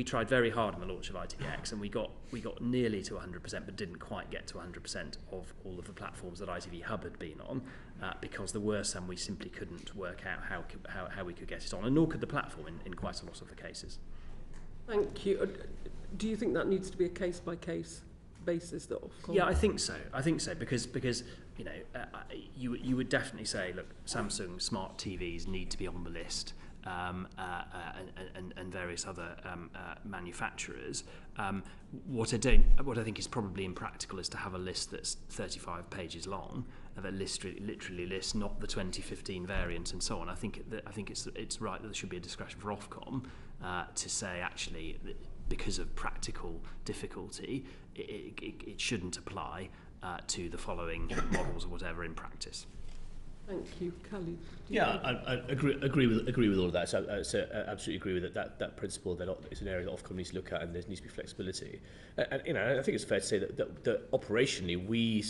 Speaker 1: tried very hard on the launch of ITVX, and we got nearly to 100%, but didn't quite get to 100% of all of the platforms that ITV Hub had been on, because there were some we simply couldn't work out how we could get it on, and nor could the platform in quite a lot of the cases.
Speaker 9: Thank you. Do you think that needs to be a case-by-case basis that Ofcom?
Speaker 1: Yeah, I think so, because you would definitely say, look, Samsung smart TVs need to be on the list, and various other manufacturers. What I think is probably impractical is to have a list that's 35 pages long, that literally lists not the 2015 variant and so on. I think it's right that there should be a discretion for Ofcom to say, actually, because of practical difficulty, it shouldn't apply to the following models or whatever in practice.
Speaker 9: Thank you, Khalid.
Speaker 5: Yeah, I agree with all of that. So absolutely agree with that principle that it's an area that Ofcom needs to look at, and there needs to be flexibility. And I think it's fair to say that operationally we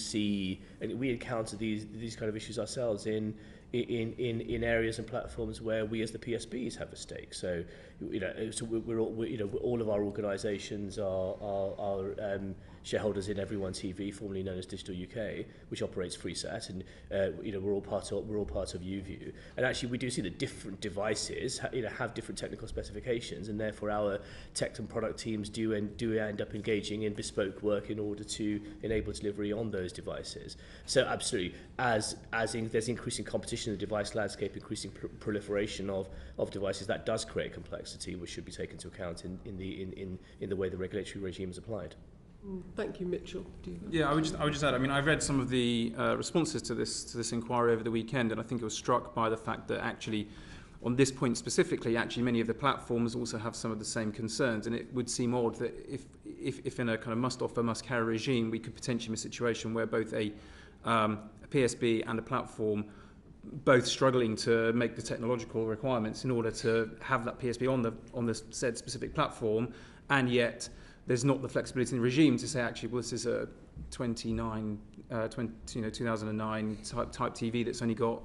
Speaker 5: encounter these kind of issues ourselves in areas and platforms where we as the PSBs have a stake. So all of our organisations are shareholders in Everyone TV, formerly known as Digital UK, which operates FreeSat, and we're all part of UView. And actually, we do see that different devices have different technical specifications, and therefore our tech and product teams do end up engaging in bespoke work in order to enable delivery on those devices. So absolutely, as there's increasing competition in the device landscape, increasing proliferation of devices, that does create complexity, which should be taken into account in the way the regulatory regime is applied.
Speaker 9: Thank you, Mitchell.
Speaker 4: Yeah, I would just add. I mean, I read some of the responses to this inquiry over the weekend, and I think I was struck by the fact that actually, on this point specifically, actually many of the platforms also have some of the same concerns, and it would seem odd that if in a kind of must-offer, must-carry regime, we could potentially be in a situation where both a PSB and a platform both struggling to make the technological requirements in order to have that PSB on the said specific platform, and yet there's not the flexibility in the regime to say, actually, well, this is a 2009 type TV that's only got,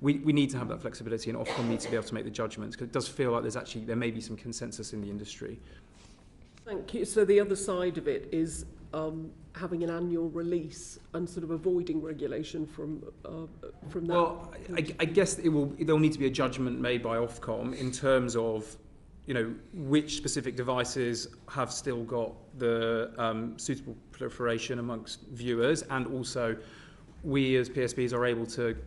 Speaker 4: we need to have that flexibility, and Ofcom needs to be able to make the judgments, because it does feel like there may be some consensus in the industry.
Speaker 9: Thank you. So the other side of it is having an annual release and sort of avoiding regulation from that.
Speaker 4: Well, I guess there'll need to be a judgment made by Ofcom in terms of which specific devices have still got the suitable proliferation amongst viewers, and also we as PSBs are able to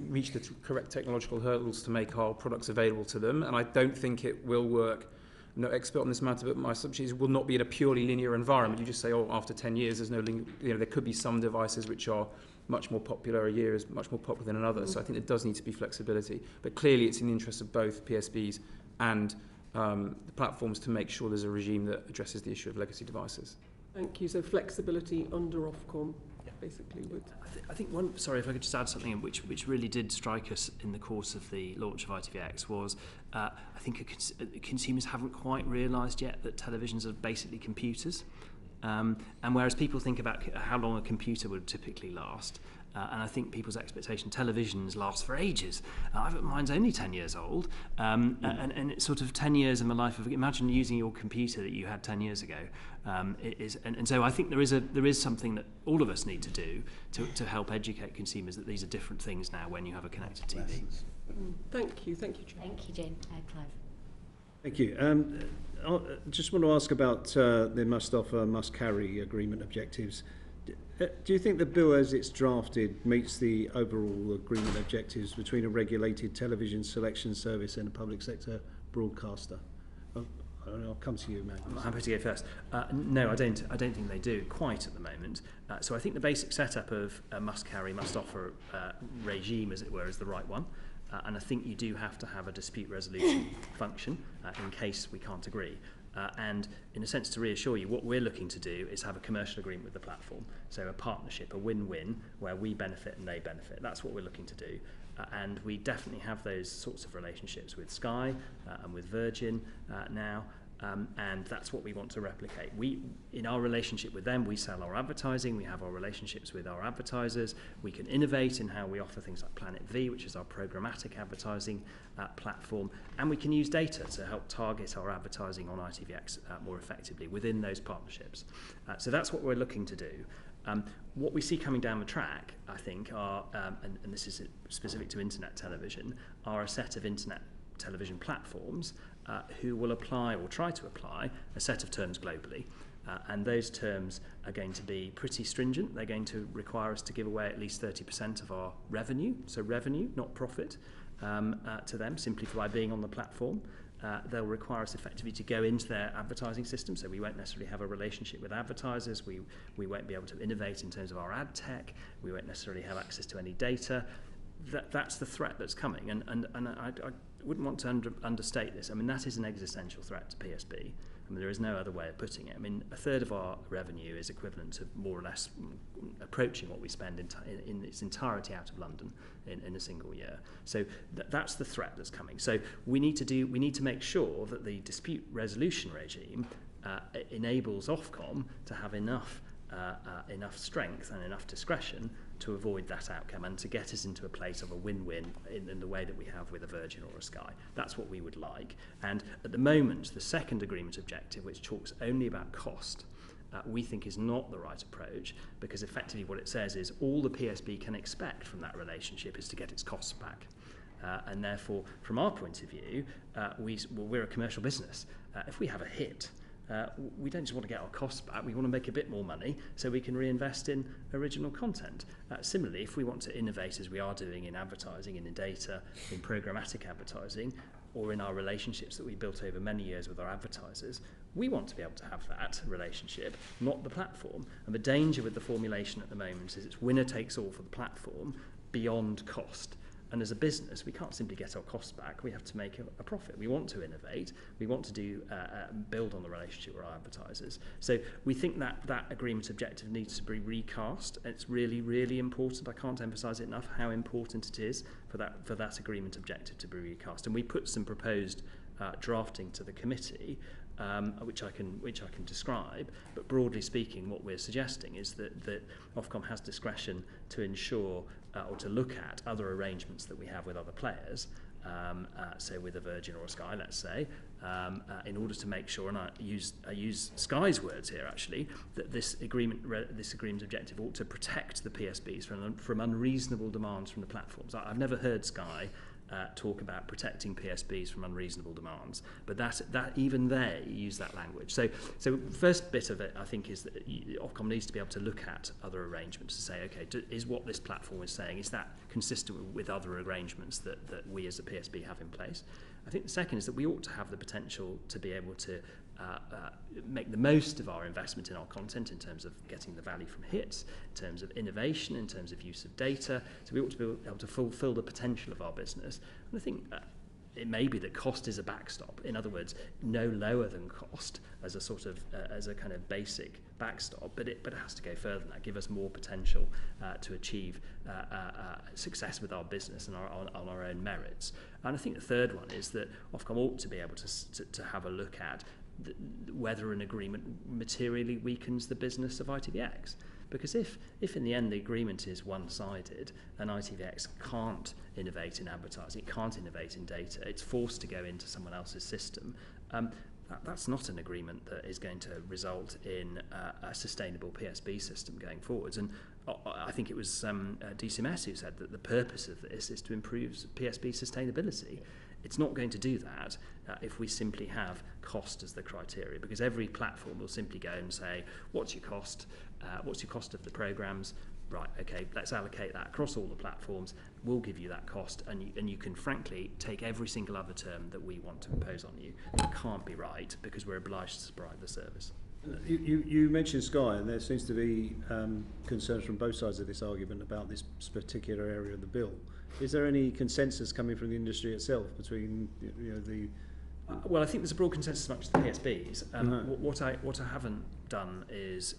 Speaker 4: reach the correct technological hurdles to make our products available to them, and I don't think it will work. I'm no expert on this matter, but my assumption is it will not be in a purely linear environment. You just say, oh, after 10 years, there's no there could be some devices which are much more popular. A year is much more popular than another. So I think there does need to be flexibility. But clearly, it's in the interest of both PSBs and the platforms to make sure there's a regime that addresses the issue of legacy devices.
Speaker 9: Thank you. So flexibility under Ofcom, basically. Would.
Speaker 1: I think one, sorry if I could just add something which really did strike us in the course of the launch of ITVX was I think consumers haven't quite realised yet that televisions are basically computers. And whereas people think about how long a computer would typically last, and I think people's expectation televisions last for ages. Mine's only 10 years old, and it's sort of 10 years in the life of, imagine using your computer that you had 10 years ago. And so I think there is something that all of us need to do to help educate consumers that these are different things now when you have a connected TV.
Speaker 9: Thank you, Jane.
Speaker 2: Thank you, Jane. Clive.
Speaker 10: Thank you. I just want to ask about the must offer, must carry agreement objectives. Do you think the bill as it's drafted meets the overall agreement objectives between a regulated television selection service and a public sector broadcaster? I'll come to you, Magnus.
Speaker 1: I'm happy to go first. No, I don't think they do quite at the moment. So I think the basic setup of a must carry, must offer regime, as it were, is the right one. And I think you do have to have a dispute resolution function in case we can't agree. And in a sense, to reassure you, what we're looking to do is have a commercial agreement with the platform. So a partnership, a win-win, where we benefit and they benefit. That's what we're looking to do. And we definitely have those sorts of relationships with Sky and with Virgin now. And that's what we want to replicate. In our relationship with them, we sell our advertising, we have our relationships with our advertisers, we can innovate in how we offer things like Planet V, which is our programmatic advertising platform, and we can use data to help target our advertising on ITVX more effectively within those partnerships. So that's what we're looking to do. What we see coming down the track, I think, are, and this is specific to internet television, are a set of internet television platforms who will apply or try to apply a set of terms globally. And those terms are going to be pretty stringent. They're going to require us to give away at least 30% of our revenue, so revenue, not profit, to them simply by being on the platform. They'll require us effectively to go into their advertising system, so we won't necessarily have a relationship with advertisers, we won't be able to innovate in terms of our ad tech, we won't necessarily have access to any data. That's the threat that's coming, and I wouldn't want to understate this. I mean, that is an existential threat to PSB. I mean, there is no other way of putting it. I mean, a third of our revenue is equivalent to more or less approaching what we spend in its entirety out of London in a single year. So that's the threat that's coming. So we need to make sure that the dispute resolution regime enables Ofcom to have enough strength and enough discretion to avoid that outcome and to get us into a place of a win-win in the way that we have with a Virgin or a Sky. That's what we would like. And at the moment, the second agreement objective, which talks only about cost, we think is not the right approach, because effectively what it says is all the PSB can expect from that relationship is to get its costs back. And therefore, from our point of view, we're a commercial business. If we have a hit, we don't just want to get our costs back, we want to make a bit more money so we can reinvest in original content. Similarly, if we want to innovate as we are doing in advertising and in data, in programmatic advertising, or in our relationships that we built over many years with our advertisers, we want to be able to have that relationship, not the platform. And the danger with the formulation at the moment is it's winner takes all for the platform beyond cost. And as a business, we can't simply get our costs back. We have to make a profit. We want to innovate. We want to build on the relationship with our advertisers. So we think that agreement objective needs to be recast. It's really, really important. I can't emphasise it enough how important it is for that agreement objective to be recast. And we put some proposed drafting to the committee, which I can describe. But broadly speaking, what we're suggesting is that Ofcom has discretion to ensure or to look at other arrangements that we have with other players, so with a Virgin or a Sky, let's say, in order to make sure, and I use Sky's words here actually, that this agreement objective ought to protect the PSBs from unreasonable demands from the platforms. I've never heard Sky talk about protecting PSBs from unreasonable demands, but that even they use that language. So first bit of it, I think, is that Ofcom needs to be able to look at other arrangements to say, okay, is what this platform is saying, is that consistent with other arrangements that we as a PSB have in place? I think the second is that we ought to have the potential to be able to make the most of our investment in our content in terms of getting the value from hits, in terms of innovation, in terms of use of data. So we ought to be able to fulfill the potential of our business. And I think it may be that cost is a backstop. In other words, no lower than cost as a sort of as a kind of basic backstop, but it has to go further than that, give us more potential to achieve success with our business and on our own merits. And I think the third one is that Ofcom ought to be able to have a look at whether an agreement materially weakens the business of ITVX. Because if in the end the agreement is one-sided and ITVX can't innovate in advertising, it can't innovate in data, it's forced to go into someone else's system, that's not an agreement that is going to result in a sustainable PSB system going forwards. And I think it was DCMS who said that the purpose of this is to improve PSB sustainability. It's not going to do that if we simply have cost as the criteria, because every platform will simply go and say, what's your cost? What's your cost of the programmes? Right, okay, let's allocate that across all the platforms. We'll give you that cost, and you can frankly take every single other term that we want to impose on you. It can't be right, because we're obliged to provide the service.
Speaker 10: You mentioned Sky, and there seems to be concerns from both sides of this argument about this particular area of the bill. Is there any consensus coming from the industry itself between the?
Speaker 1: Well, I think there's a broad consensus amongst the PSBs. What I haven't done is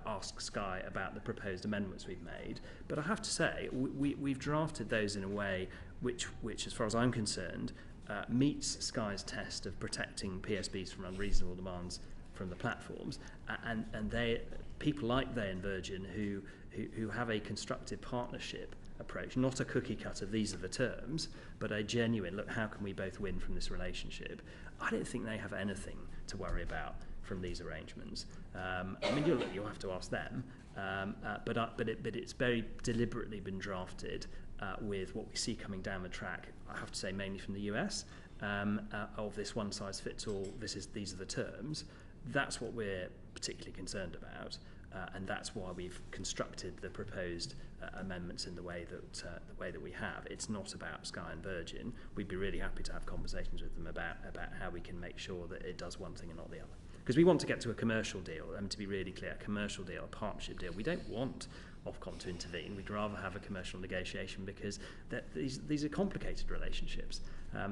Speaker 1: ask Sky about the proposed amendments we've made, but I have to say we've drafted those in a way which, as far as I'm concerned, meets Sky's test of protecting PSBs from unreasonable demands from the platforms, and people like they and Virgin who have a constructive partnership approach, not a cookie cut of these are the terms, but a genuine look, how can we both win from this relationship? I don't think they have anything to worry about from these arrangements. I mean, you'll have to ask them, but it's very deliberately been drafted with what we see coming down the track, I have to say mainly from the US, of this one size fits all, these are the terms. That's what we're particularly concerned about. And that's why we've constructed the proposed amendments in the way that we have. It's not about Sky and Virgin. We'd be really happy to have conversations with them about how we can make sure that it does one thing and not the other. Because we want to get to a commercial deal, and to be really clear, a commercial deal, a partnership deal. We don't want Ofcom to intervene. We'd rather have a commercial negotiation, because these are complicated relationships.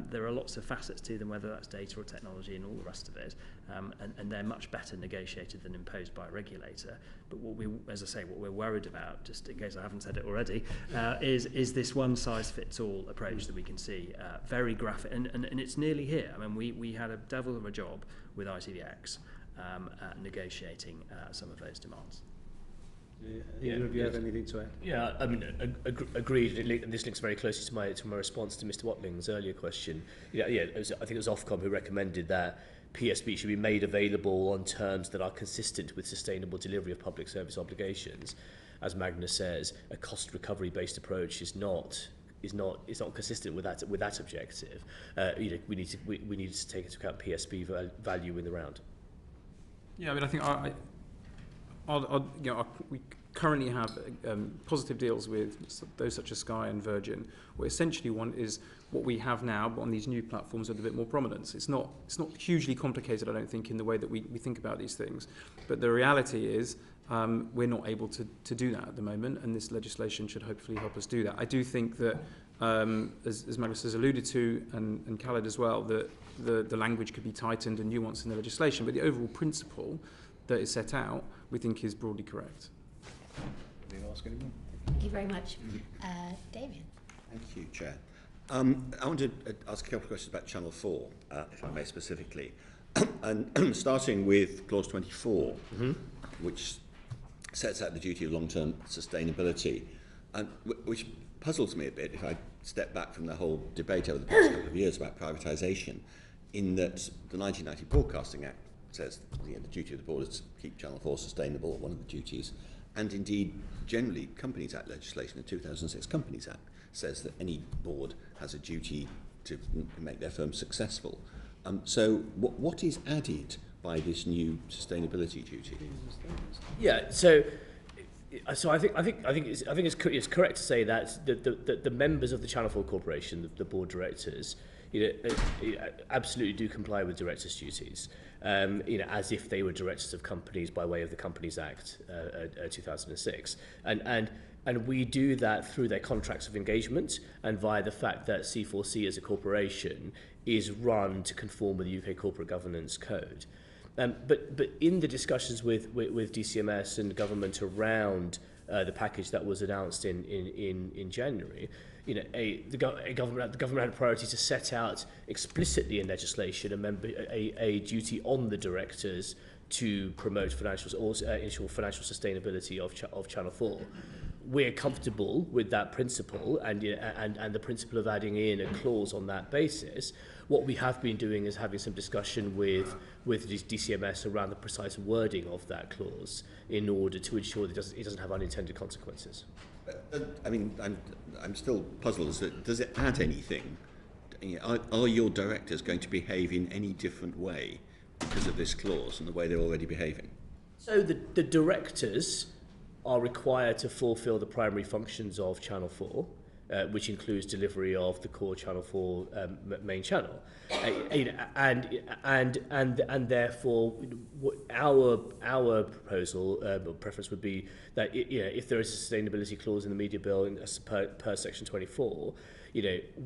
Speaker 1: There are lots of facets to them, whether that's data or technology and all the rest of it, and they're much better negotiated than imposed by a regulator. But what we're worried about, just in case I haven't said it already, is this one-size-fits-all approach that we can see, very graphic, and it's nearly here. I mean, we had a devil of a job with ITVX negotiating some of those demands.
Speaker 10: Either of you have anything to add?
Speaker 5: Yeah, I mean, agreed. And this links very closely to my response to Mr. Watling's earlier question. I think it was Ofcom who recommended that PSB should be made available on terms that are consistent with sustainable delivery of public service obligations. As Magnus says, a cost recovery based approach is not consistent with that objective. We need to take into account PSB value in the round.
Speaker 4: Yeah, I mean, I think we currently have positive deals with those such as Sky and Virgin, where essentially one is what we have now, but on these new platforms with a bit more prominence. It's not hugely complicated, I don't think, in the way that we think about these things. But the reality is we're not able to do that at the moment, and this legislation should hopefully help us do that. I do think that, as Magnus has alluded to, and Khaled as well, that the language could be tightened and nuanced in the legislation, but the overall principle that is set out, we think is broadly correct.
Speaker 3: Did you ask anyone?
Speaker 2: Thank you very much. David.
Speaker 11: Thank you, Chair. I want to ask a couple of questions about Channel 4, if I may specifically. And starting with Clause 24, which sets out the duty of long-term sustainability, and which puzzles me a bit if I step back from the whole debate over the past couple of years about privatisation, in that the 1990 Broadcasting Act says the duty of the board is to keep Channel 4 sustainable, one of the duties, And indeed, generally, Companies Act legislation, the 2006 Companies Act, says that any board has a duty to make their firm successful. So what is added by this new sustainability duty?
Speaker 5: Yeah, so I think it's correct to say that the members of the Channel 4 Corporation, the board directors, absolutely do comply with directors' duties, as if they were directors of companies by way of the Companies Act 2006, and we do that through their contracts of engagement and via the fact that C4C as a corporation is run to conform with the UK Corporate Governance Code. But in the discussions with DCMS and government around the package that was announced in January, the government had a priority to set out explicitly in legislation a duty on the directors to promote ensure financial sustainability of Channel 4. We're comfortable with that principle and the principle of adding in a clause on that basis. What we have been doing is having some discussion with DCMS around the precise wording of that clause in order to ensure that it doesn't have unintended consequences.
Speaker 11: I mean, I'm still puzzled as to, does it add anything? Are your directors going to behave in any different way because of this clause and the way they're already behaving?
Speaker 5: So the directors are required to fulfil the primary functions of Channel 4, which includes delivery of the core Channel 4 main channel, and therefore our proposal preference would be that if there is a sustainability clause in the media bill per section 24,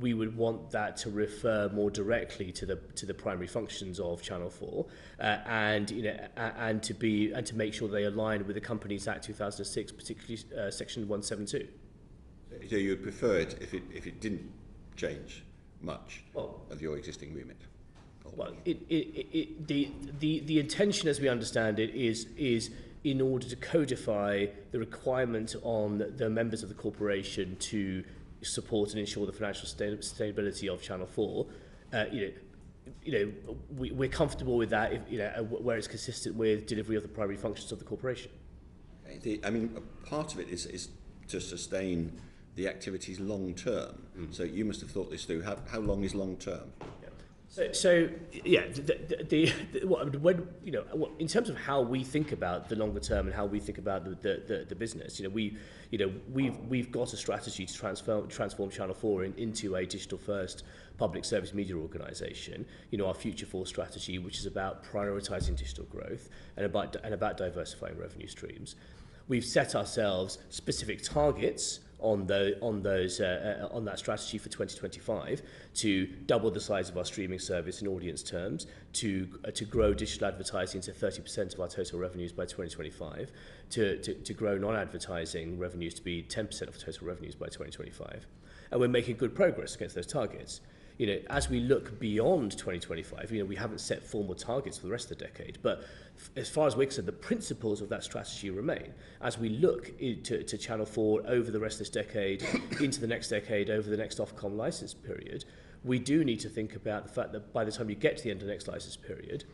Speaker 5: we would want that to refer more directly to the primary functions of Channel 4, and to make sure they align with the Companies Act 2006, particularly section 172.
Speaker 11: So you would prefer it if it didn't change much of your existing remit?
Speaker 5: Well, the intention, as we understand it, is in order to codify the requirement on the members of the corporation to support and ensure the financial sustainability of Channel 4. We're comfortable with that where it's consistent with delivery of the primary functions of the corporation.
Speaker 11: I mean, part of it is to sustain the activities long term. So you must have thought this through. How long is long term?
Speaker 5: So in terms of how we think about the longer term and how we think about the business, we've got a strategy to transform Channel 4 into a digital first public service media organisation. Our Future 4 strategy, which is about prioritising digital growth and about diversifying revenue streams. We've set ourselves specific targets on that strategy for 2025 to double the size of our streaming service in audience terms, to grow digital advertising to 30% of our total revenues by 2025, to grow non-advertising revenues to be 10% of total revenues by 2025. And we're making good progress against those targets. As we look beyond 2025, we haven't set formal targets for the rest of the decade, but as far as we're concerned, the principles of that strategy remain. As we look to Channel 4 over the rest of this decade, into the next decade, over the next Ofcom licence period, we do need to think about the fact that by the time you get to the end of the next licence period,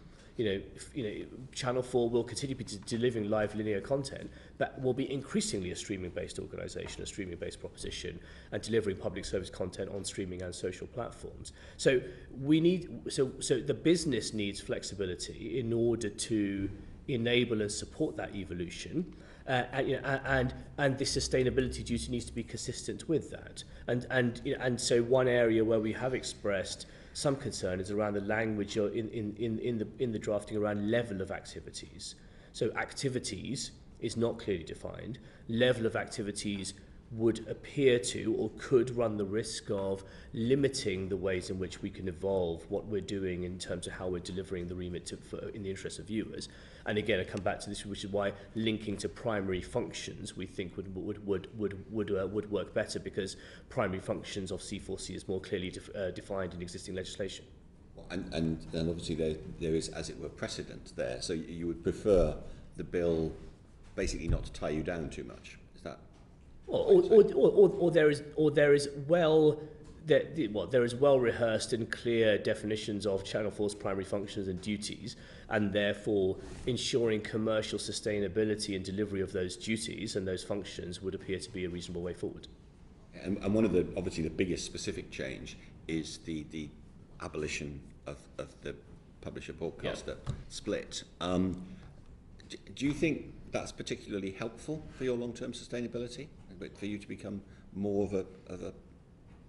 Speaker 5: Channel 4 will continue to be delivering live linear content, but will be increasingly a streaming-based organisation, a streaming-based proposition, and delivering public service content on streaming and social platforms. So the business needs flexibility in order to enable and support that evolution. And the sustainability duty needs to be consistent with that. And so one area where we have expressed some concern is around the language in the drafting around level of activities. So activities is not clearly defined. Level of activities would appear to or could run the risk of limiting the ways in which we can evolve what we're doing in terms of how we're delivering the remit in the interest of viewers. And again, I come back to this, which is why linking to primary functions we think would work better, because primary functions of C4C is more clearly defined in existing legislation.
Speaker 11: And obviously there is, as it were, precedent there. So you would prefer the bill basically not to tie you down too much. Is that?
Speaker 5: Or there is there is well-rehearsed and clear definitions of Channel 4's primary functions and duties, and therefore ensuring commercial sustainability and delivery of those duties and those functions would appear to be a reasonable way forward.
Speaker 11: And one of the, obviously the biggest specific change is the abolition of the publisher-broadcaster split. Do you think that's particularly helpful for your long-term sustainability, for you to become more of a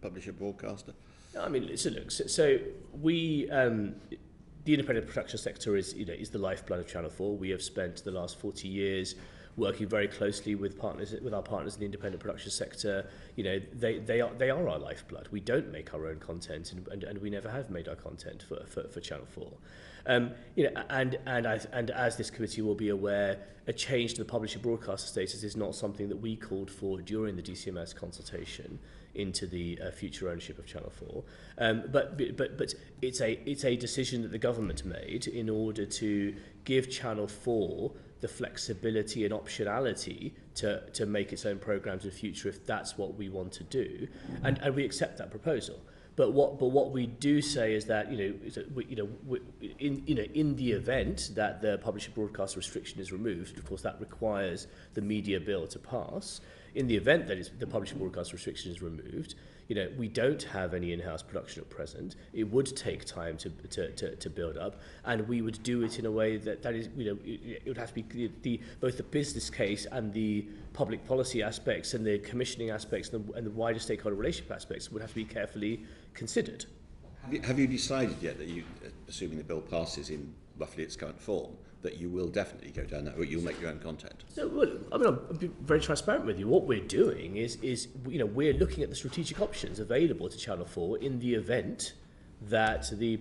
Speaker 11: publisher-broadcaster?
Speaker 5: I mean, so we, the independent production sector is the lifeblood of Channel 4. We have spent the last 40 years working very closely with our partners in the independent production sector. They are our lifeblood. We don't make our own content, and we never have made our content for Channel 4. And as this committee will be aware, a change to the publisher broadcaster status is not something that we called for during the DCMS consultation into the future ownership of Channel 4. But it's a decision that the government made in order to give Channel 4 the flexibility and optionality to make its own programs in the future if that's what we want to do, and we accept that proposal. But what we do say is that in the event that the publisher broadcast restriction is removed, of course that requires the media bill to pass. In the event that the publisher broadcast restriction is removed, we don't have any in-house production at present. It would take time to build up, and we would do it in a way that is, it would have to be both the business case and the public policy aspects and the commissioning aspects and the wider stakeholder relationship aspects would have to be carefully considered.
Speaker 11: Have you decided yet that assuming the bill passes in roughly its current form, that you will definitely go down that route, you'll make your own content?
Speaker 5: So, well, I'll be very transparent with you. What we're doing is we're looking at the strategic options available to Channel 4 in the event that the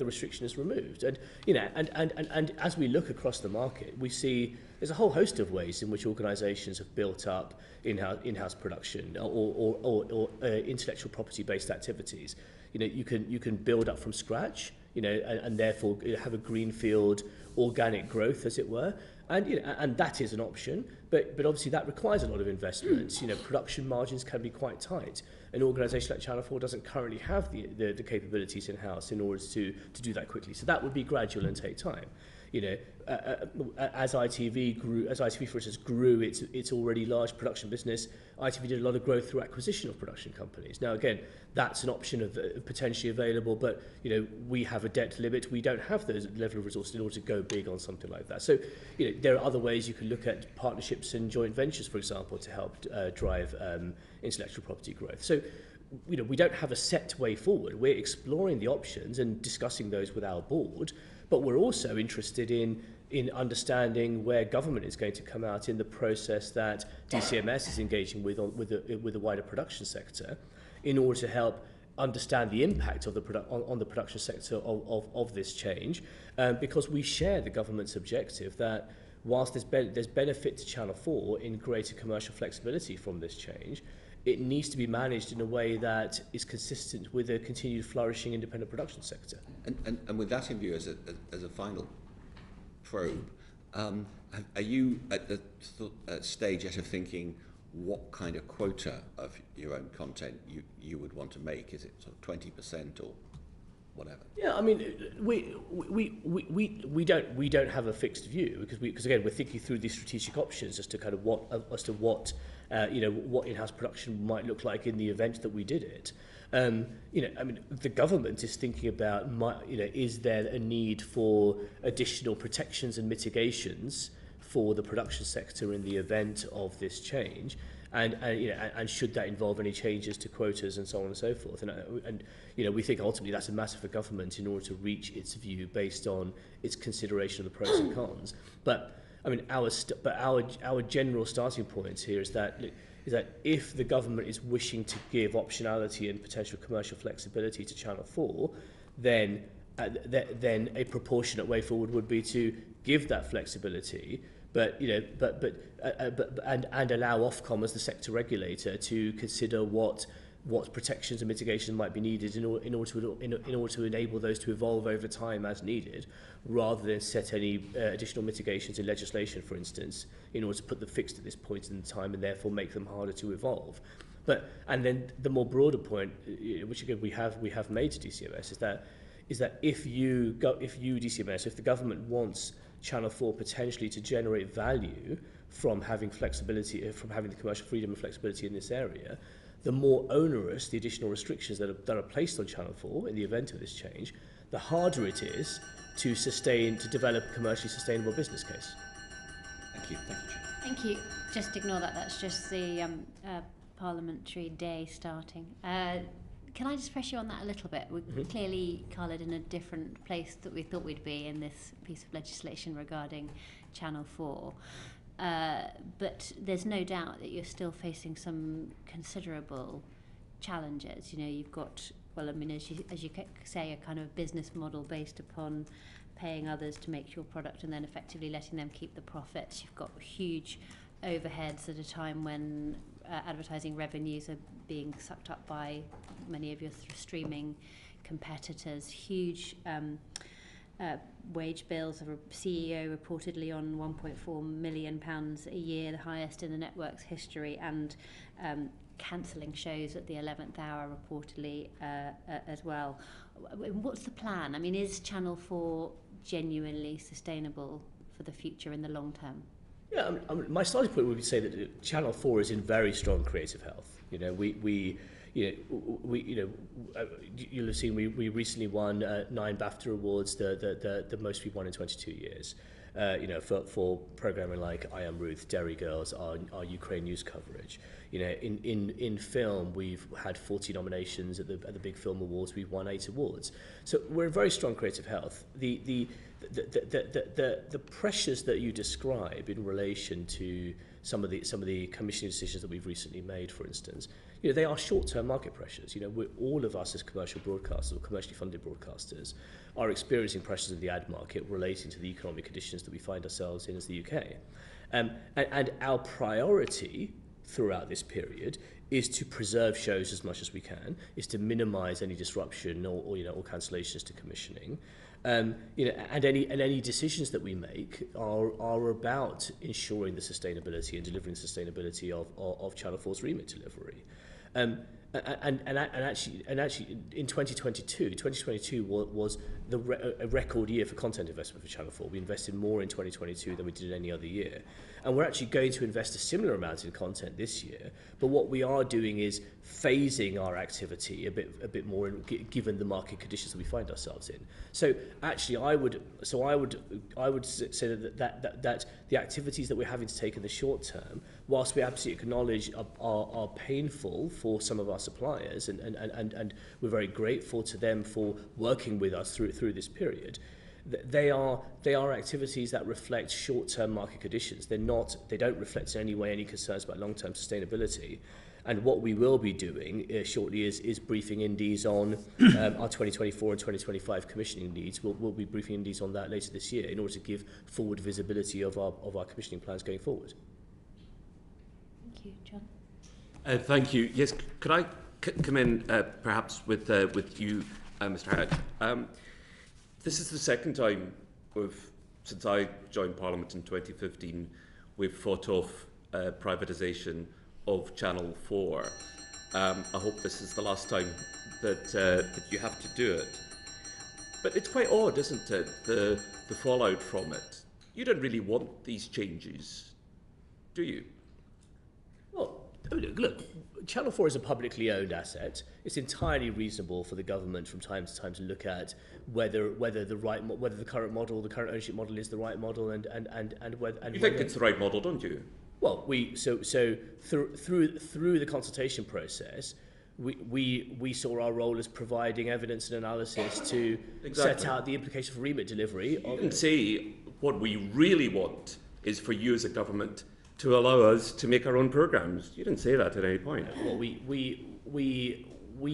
Speaker 5: restriction is removed. And and as we look across the market, we see there's a whole host of ways in which organisations have built up in-house production or intellectual property-based activities. You can build up from scratch, and therefore have a greenfield organic growth, as it were, and that is an option. But obviously that requires a lot of investment. Production margins can be quite tight. An organisation like Channel 4 doesn't currently have the capabilities in-house in order to do that quickly. So that would be gradual and take time. As ITV for instance grew its already large production business, ITV did a lot of growth through acquisition of production companies. Now again, that's an option of potentially available, but we have a debt limit. We don't have those level of resources in order to go big on something like that. So there are other ways you can look at partnerships and joint ventures, for example, to help drive intellectual property growth. So we don't have a set way forward. We're exploring the options and discussing those with our board. But we're also interested in understanding where government is going to come out in the process that DCMS is engaging with the wider production sector, in order to help understand the impact of on the production sector of this change, because we share the government's objective that whilst there's benefit to Channel 4 in greater commercial flexibility from this change, it needs to be managed in a way that is consistent with a continued flourishing independent production sector.
Speaker 11: And with that in view, as a final probe, are you at the stage yet of thinking what kind of quota of your own content you would want to make? Is it sort of 20% or whatever?
Speaker 5: Yeah, I mean, we don't have a fixed view because again we're thinking through these strategic options as to kind of what in-house production might look like in the event that we did it. I mean, the government is thinking about, is there a need for additional protections and mitigations for the production sector in the event of this change, and should that involve any changes to quotas and so on and so forth. And we think ultimately that's a matter for government in order to reach its view based on its consideration of the pros and cons. But I mean, our general starting point here is that if the government is wishing to give optionality and potential commercial flexibility to Channel 4, then a proportionate way forward would be to give that flexibility, but allow Ofcom as the sector regulator to consider what protections and mitigations might be needed in order to enable those to evolve over time as needed, rather than set any additional mitigations in legislation, for instance, in order to put them fixed at this point in time and therefore make them harder to evolve. And then the more broader point, which again we have made to DCMS, is that if DCMS, if the government wants Channel 4 potentially to generate value from having flexibility, from having the commercial freedom and flexibility in this area, the more onerous the additional restrictions that are placed on Channel 4 in the event of this change, the harder it is to develop a commercially sustainable business case.
Speaker 11: Thank you. Thank you, Chair.
Speaker 2: Thank you. Just ignore that. That's just the parliamentary day starting. Can I just press you on that a little bit? We're clearly coloured in a different place that we thought we'd be in this piece of legislation regarding Channel 4. But there's no doubt that you're still facing some considerable challenges. You know, you've got, well, I mean, as you say, a kind of business model based upon paying others to make your product and then effectively letting them keep the profits. You've got huge overheads at a time when advertising revenues are being sucked up by many of your streaming competitors. Huge wage bills of a CEO reportedly on £1.4 million a year, the highest in the network's history, and cancelling shows at the 11th hour reportedly as well. What's the plan? I mean, is Channel 4 genuinely sustainable for the future in the long term?
Speaker 5: Yeah, my starting point would be to say that Channel 4 is in very strong creative health. You know, you'll have seen we recently won 9 BAFTA awards, the most we've won in 22 years. For programming like I Am Ruth, Derry Girls, our Ukraine news coverage. You know, in film, we've had 40 nominations at the Big Film Awards. We've won 8 awards. So we're in very strong creative health. The pressures that you describe in relation to some of the commissioning decisions that we've recently made, for instance, you know, they are short-term market pressures. You know, all of us as commercial broadcasters or commercially funded broadcasters are experiencing pressures in the ad market relating to the economic conditions that we find ourselves in as the UK. And our priority throughout this period is to preserve shows as much as we can, is to minimise any disruption or cancellations to commissioning. And any decisions that we make are about ensuring the sustainability and delivering the sustainability of Channel 4's remit delivery. And actually in 2022 was a record year for content investment for Channel 4. We invested more in 2022 than we did in any other year. And we're actually going to invest a similar amount in content this year. But what we are doing is phasing our activity a bit more given the market conditions that we find ourselves in. So actually I would say that the activities that we're having to take in the short term, whilst we absolutely acknowledge are painful for some of our suppliers, and we're very grateful to them for working with us through this period, they are activities that reflect short-term market conditions. They don't reflect in any way any concerns about long-term sustainability. And what we will be doing shortly is briefing Indies on our 2024 and 2025 commissioning needs. We'll be briefing Indies on that later this year in order to give forward visibility of our commissioning plans going forward.
Speaker 2: Thank you, John.
Speaker 7: Thank you. Yes, could I come in perhaps with you, Mr. Hadge? This is the second time since I joined Parliament in 2015, we've fought off privatisation of Channel 4. I hope this is the last time that you have to do it. But it's quite odd, isn't it, the fallout from it? You don't really want these changes, do you?
Speaker 5: Well, look, Channel 4 is a publicly owned asset. It's entirely reasonable for the government from time to time to look at whether the current ownership model is the right model, and whether.
Speaker 7: You think it's the right model, don't you?
Speaker 5: Well, through the consultation process, we saw our role as providing evidence and analysis to set out the implications for remit delivery.
Speaker 7: You didn't say what we really want is for you as a government to allow us to make our own programmes. You didn't say that at any point.
Speaker 5: Well, we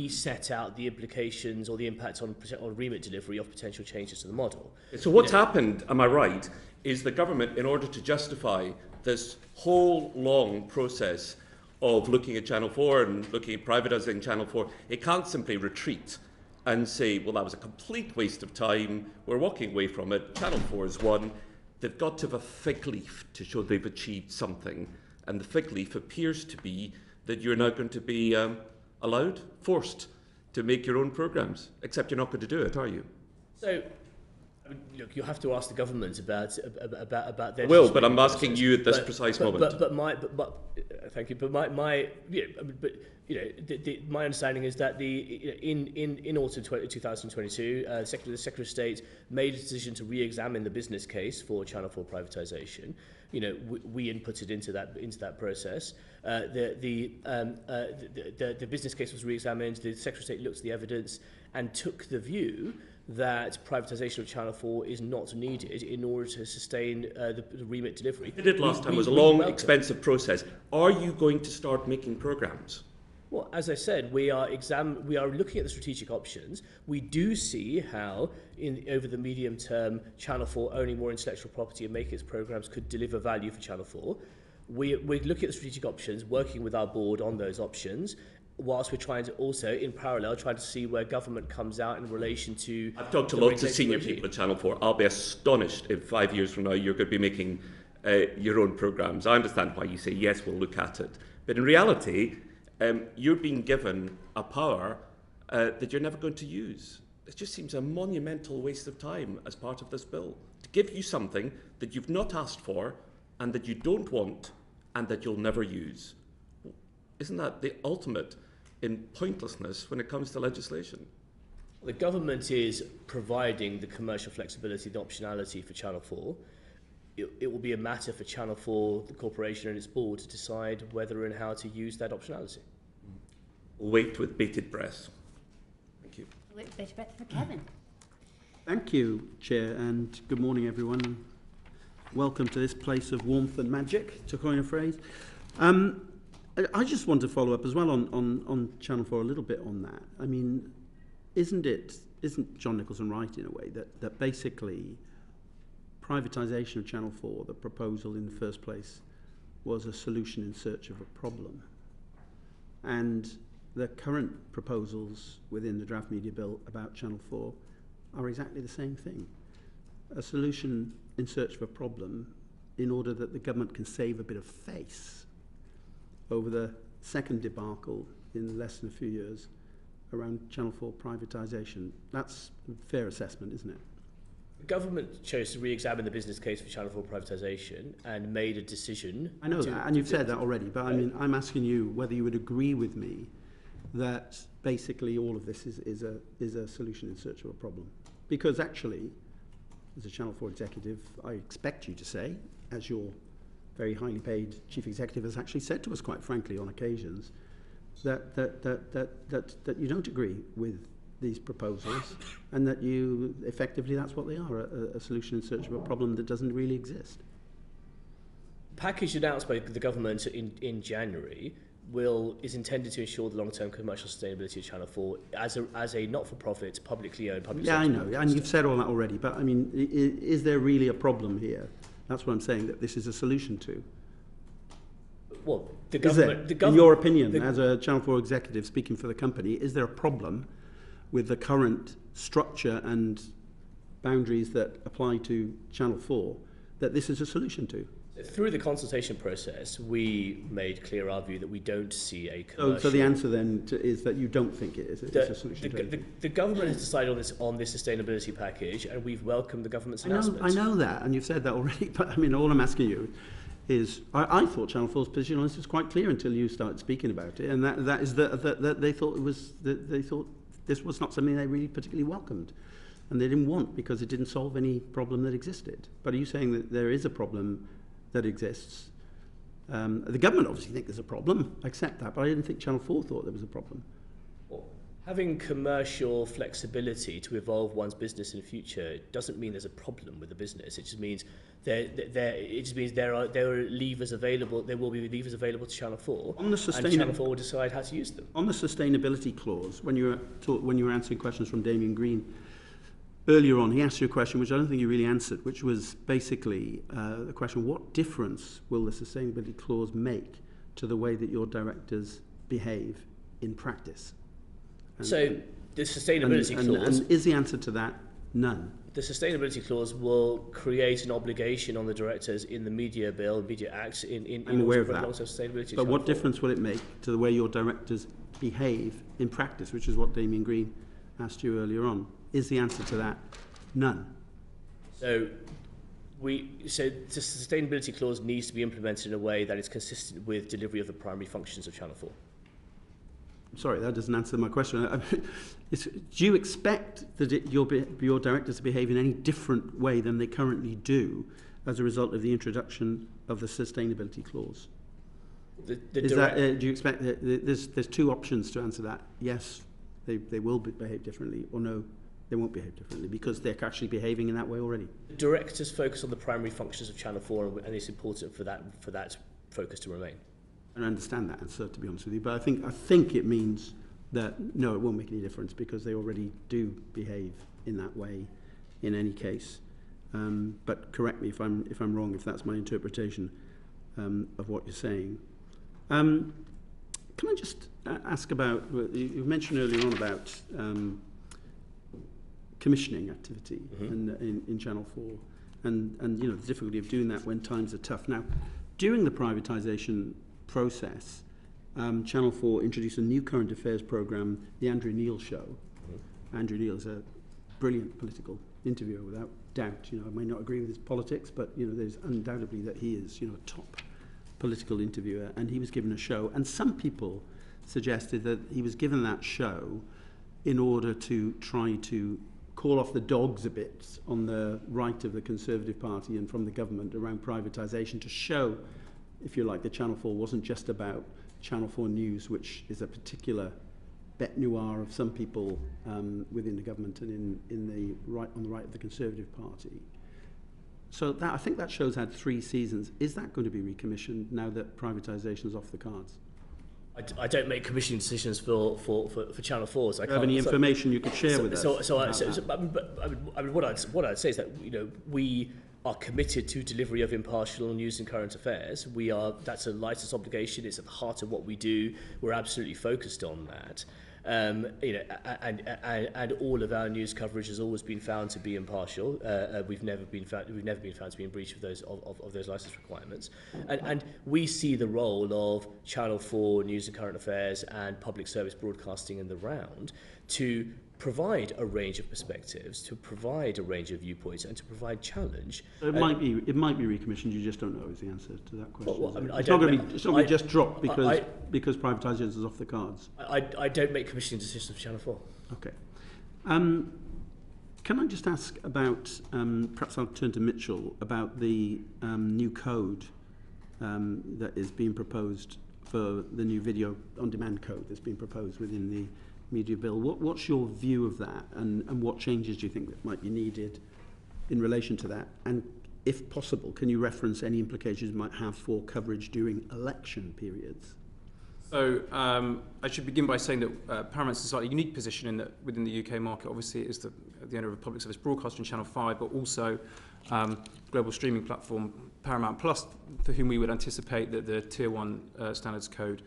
Speaker 5: set out the implications or the impact on remit delivery of potential changes to the model.
Speaker 7: So what's happened, am I right, is the government, in order to justify this whole long process of looking at Channel 4 and looking at privatising Channel 4, it can't simply retreat and say, well, that was a complete waste of time, we're walking away from it, Channel 4 is one. They've got to have a fig leaf to show they've achieved something. And the fig leaf appears to be that you're now going to be forced to make your own programmes, except you're not going to do it, are you?
Speaker 5: So, I mean, look, you'll have to ask the government about their.
Speaker 7: Well, but I'm asking you at this precise moment.
Speaker 5: Thank you. But my understanding is that in autumn 2022, the Secretary of State made a decision to re-examine the business case for Channel 4 privatisation. We inputted into that process. The business case was re-examined. The Secretary of State looked at the evidence and took the view that privatisation of Channel 4 is not needed in order to sustain the remit delivery.
Speaker 7: It did last time. It was a long, expensive process. Are you going to start making programmes?
Speaker 5: Well, as I said, we are looking at the strategic options. We do see how, over the medium term, Channel 4 owning more intellectual property and making its programmes could deliver value for Channel 4. We're looking at the strategic options, working with our board on those options, whilst we're trying to also, in parallel, try to see where government comes out in relation to...
Speaker 7: I've talked to lots of senior people at Channel 4. I'll be astonished if 5 years from now you're going to be making your own programmes. I understand why you say, yes, we'll look at it. But in reality, you're being given a power that you're never going to use. It just seems a monumental waste of time as part of this bill, to give you something that you've not asked for and that you don't want and that you'll never use. Isn't that the ultimate in pointlessness when it comes to legislation?
Speaker 5: The government is providing the commercial flexibility, the optionality for Channel 4. It will be a matter for Channel 4, the corporation and its board, to decide whether and how to use that optionality.
Speaker 7: We'll wait with bated breath. Thank you.
Speaker 2: Wait with bated breath for Kevin.
Speaker 12: Thank you, Chair, and good morning, everyone. Welcome to this place of warmth and magic, to coin a phrase. I just want to follow up as well on Channel 4 a little bit on that. I mean, isn't John Nicholson right in a way that basically privatisation of Channel 4, the proposal in the first place, was a solution in search of a problem? And the current proposals within the draft media bill about Channel 4 are exactly the same thing. A solution in search of a problem in order that the government can save a bit of face over the second debacle in less than a few years around Channel 4 privatisation. That's a fair assessment, isn't it?
Speaker 5: The government chose to re-examine the business case for Channel 4 privatisation and made a decision.
Speaker 12: I know that, and you've said that already, but I mean, I'm asking you whether you would agree with me that basically all of this is a solution in search of a problem. Because actually, as a Channel 4 executive, I expect you to say, as your very highly paid chief executive has actually said to us, quite frankly, on occasions, that you don't agree with these proposals, and that you effectively that's what they are, a solution in search of a problem that doesn't really exist.
Speaker 5: The package announced by the government in January is intended to ensure the long-term commercial sustainability of Channel 4 as a not-for-profit, publicly owned public sector.
Speaker 12: Yeah, I know, and you've said all that already, but I mean, is there really a problem here? That's what I'm saying, that this is a solution to.
Speaker 5: Well,
Speaker 12: in your opinion, as a Channel 4 executive speaking for the company, is there a problem with the current structure and boundaries that apply to Channel 4 that this is a solution to?
Speaker 5: Through the consultation process, we made clear our view that we don't see a commercial...
Speaker 12: So the answer then is that you don't think it is a solution to it?
Speaker 5: The government has decided on this sustainability package, and we've welcomed the government's announcement.
Speaker 12: I know that, and you've said that already, but I mean, all I'm asking you is, I thought Channel 4's position on this was quite clear until you started speaking about it, and that is that they thought this was not something they really particularly welcomed, and they didn't want, because it didn't solve any problem that existed. But are you saying that there is a problem that exists? The government obviously think there's a problem, I accept that, but I didn't think Channel 4 thought there was a problem.
Speaker 5: Well, having commercial flexibility to evolve one's business in the future doesn't mean there's a problem with the business. It just means there are levers available. There will be levers available to Channel 4, and Channel 4 will decide how to use them.
Speaker 12: On the sustainability clause, when you were answering questions from Damien Green earlier on, he asked you a question which I don't think you really answered, which was basically the question, what difference will the sustainability clause make to the way that your directors behave in practice?
Speaker 5: So the sustainability clause...
Speaker 12: And is the answer to that none?
Speaker 5: The sustainability clause will create an obligation on the directors in the Media Bill, Media Act, in
Speaker 12: I'm aware of
Speaker 5: order to
Speaker 12: that.
Speaker 5: long-term sustainability.
Speaker 12: But what difference will it make to the way your directors behave in practice, which is what Damien Green asked you earlier on? Is the answer to that none?
Speaker 5: So the sustainability clause needs to be implemented in a way that is consistent with delivery of the primary functions of Channel 4.
Speaker 12: Sorry, that doesn't answer my question. Do you expect that your directors to behave in any different way than they currently do as a result of the introduction of the sustainability clause? Do you expect that there's two options to answer that? Yes, they will behave differently, or no, they won't behave differently because they're actually behaving in that way already.
Speaker 5: The directors focus on the primary functions of Channel 4, and it's important for that focus to remain.
Speaker 12: I understand that answer, to be honest with you, but I think it means that no, it won't make any difference because they already do behave in that way in any case. But correct me if I'm wrong, if that's my interpretation of what you're saying. Can I just ask about, you mentioned earlier on about commissioning activity in Channel 4 and the difficulty of doing that when times are tough. Now, during the privatisation process, Channel 4 introduced a new current affairs programme, The Andrew Neil Show. Andrew Neil is a brilliant political interviewer, without doubt. I may not agree with his politics, but there's undoubtedly that he is a top political interviewer, and he was given a show. And some people suggested that he was given that show in order to try to call off the dogs a bit on the right of the Conservative Party and from the government around privatisation, to show, if you like, that Channel 4 wasn't just about Channel 4 News, which is a particular bête noire of some people within the government and on the right of the Conservative Party. So I think that show's had 3 seasons. Is that going to be recommissioned now that privatisation is off the cards?
Speaker 5: I don't make commissioning decisions for Channel 4. So I
Speaker 12: do you have any information you could share with us?
Speaker 5: What I'd say is that we are committed to delivery of impartial news and current affairs. That's a licence obligation. It's at the heart of what we do. We're absolutely focused on that. And all of our news coverage has always been found to be impartial. We've never been found to be in breach of those licence requirements. And we see the role of Channel 4 News and Current Affairs and public service broadcasting in the round to provide a range of perspectives, to provide a range of viewpoints, and to provide challenge.
Speaker 12: So it might be recommissioned. You just don't know is the answer to that question.
Speaker 5: Well, I mean,
Speaker 12: it's not going to be just dropped because privatisation is off the cards.
Speaker 5: I don't make commissioning decisions for Channel 4.
Speaker 12: Okay. Can I just ask about, perhaps I'll turn to Mitchell, about the new code that is being proposed for the new video on demand code that's being proposed within the Media Bill. What's your view of that, and what changes do you think that might be needed in relation to that? And if possible, can you reference any implications it might have for coverage during election periods?
Speaker 4: So I should begin by saying that Prominence is a slightly unique position within the UK market. Obviously, it is the owner of a public service broadcaster in Channel 5, but also global streaming platform Paramount Plus, for whom we would anticipate that the Tier 1 standards code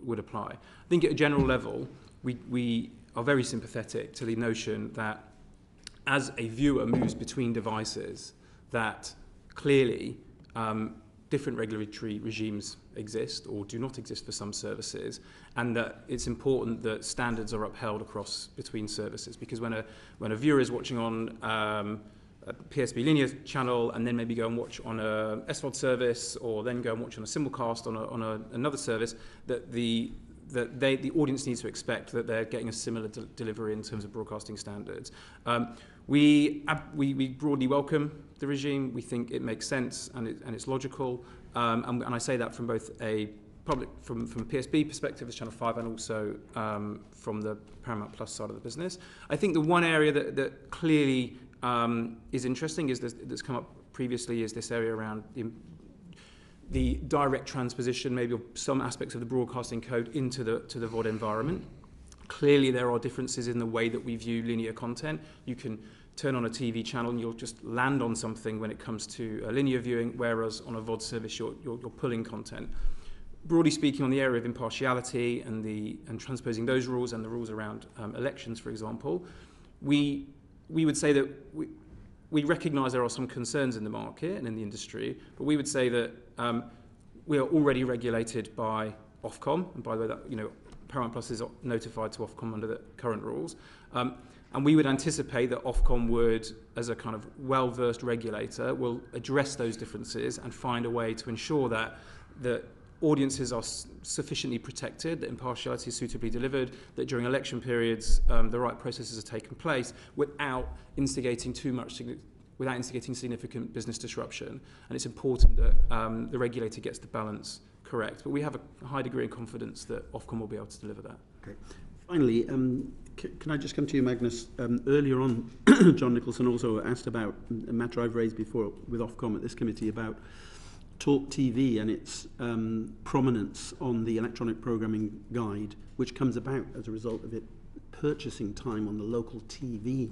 Speaker 4: would apply. I think at a general level, we are very sympathetic to the notion that as a viewer moves between devices, that clearly different regulatory regimes exist or do not exist for some services, and that it's important that standards are upheld across between services. Because when a viewer is watching on a PSB linear channel and then maybe go and watch on a SVOD service, or then go and watch on a simulcast on another service, that the audience needs to expect that they're getting a similar delivery in terms of broadcasting standards. We broadly welcome the regime. We think it makes sense and it's logical. And I say that from both from a PSB perspective as Channel 5 and also from the Paramount Plus side of the business. I think the one area that clearly is interesting that's come up previously is this area around the direct transposition, maybe of some aspects of the broadcasting code into the VOD environment. Clearly, there are differences in the way that we view linear content. You can turn on a TV channel and you'll just land on something when it comes to linear viewing, whereas on a VOD service, you're pulling content. Broadly speaking, on the area of impartiality and transposing those rules and the rules around elections, for example, we we would say that we recognise there are some concerns in the market and in the industry, but we would say that we are already regulated by Ofcom, and by the way, that Paramount Plus is notified to Ofcom under the current rules. And we would anticipate that Ofcom would, as a kind of well-versed regulator, will address those differences and find a way to ensure that the audiences are sufficiently protected, that impartiality is suitably delivered, that during election periods the right processes are taken place without instigating significant business disruption. And it's important that the regulator gets the balance correct. But we have a high degree of confidence that Ofcom will be able to deliver that.
Speaker 12: Okay. Finally, can I just come to you, Magnus? Earlier on, John Nicholson also asked about a matter I've raised before with Ofcom at this committee about Talk TV and its prominence on the electronic programming guide, which comes about as a result of it purchasing time on the local TV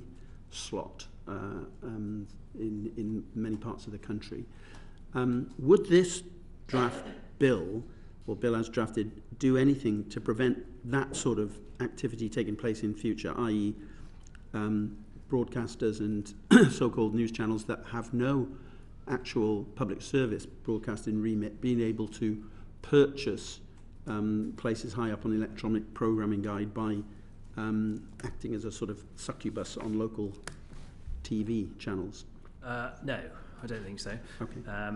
Speaker 12: slot in many parts of the country. Would this draft bill, or bill as drafted, do anything to prevent that sort of activity taking place in future, i.e. broadcasters and so-called news channels that have no actual public service broadcasting remit being able to purchase places high up on the electronic programming guide by acting as a sort of succubus on local TV channels?
Speaker 1: No, I don't think so.
Speaker 12: Okay.
Speaker 1: I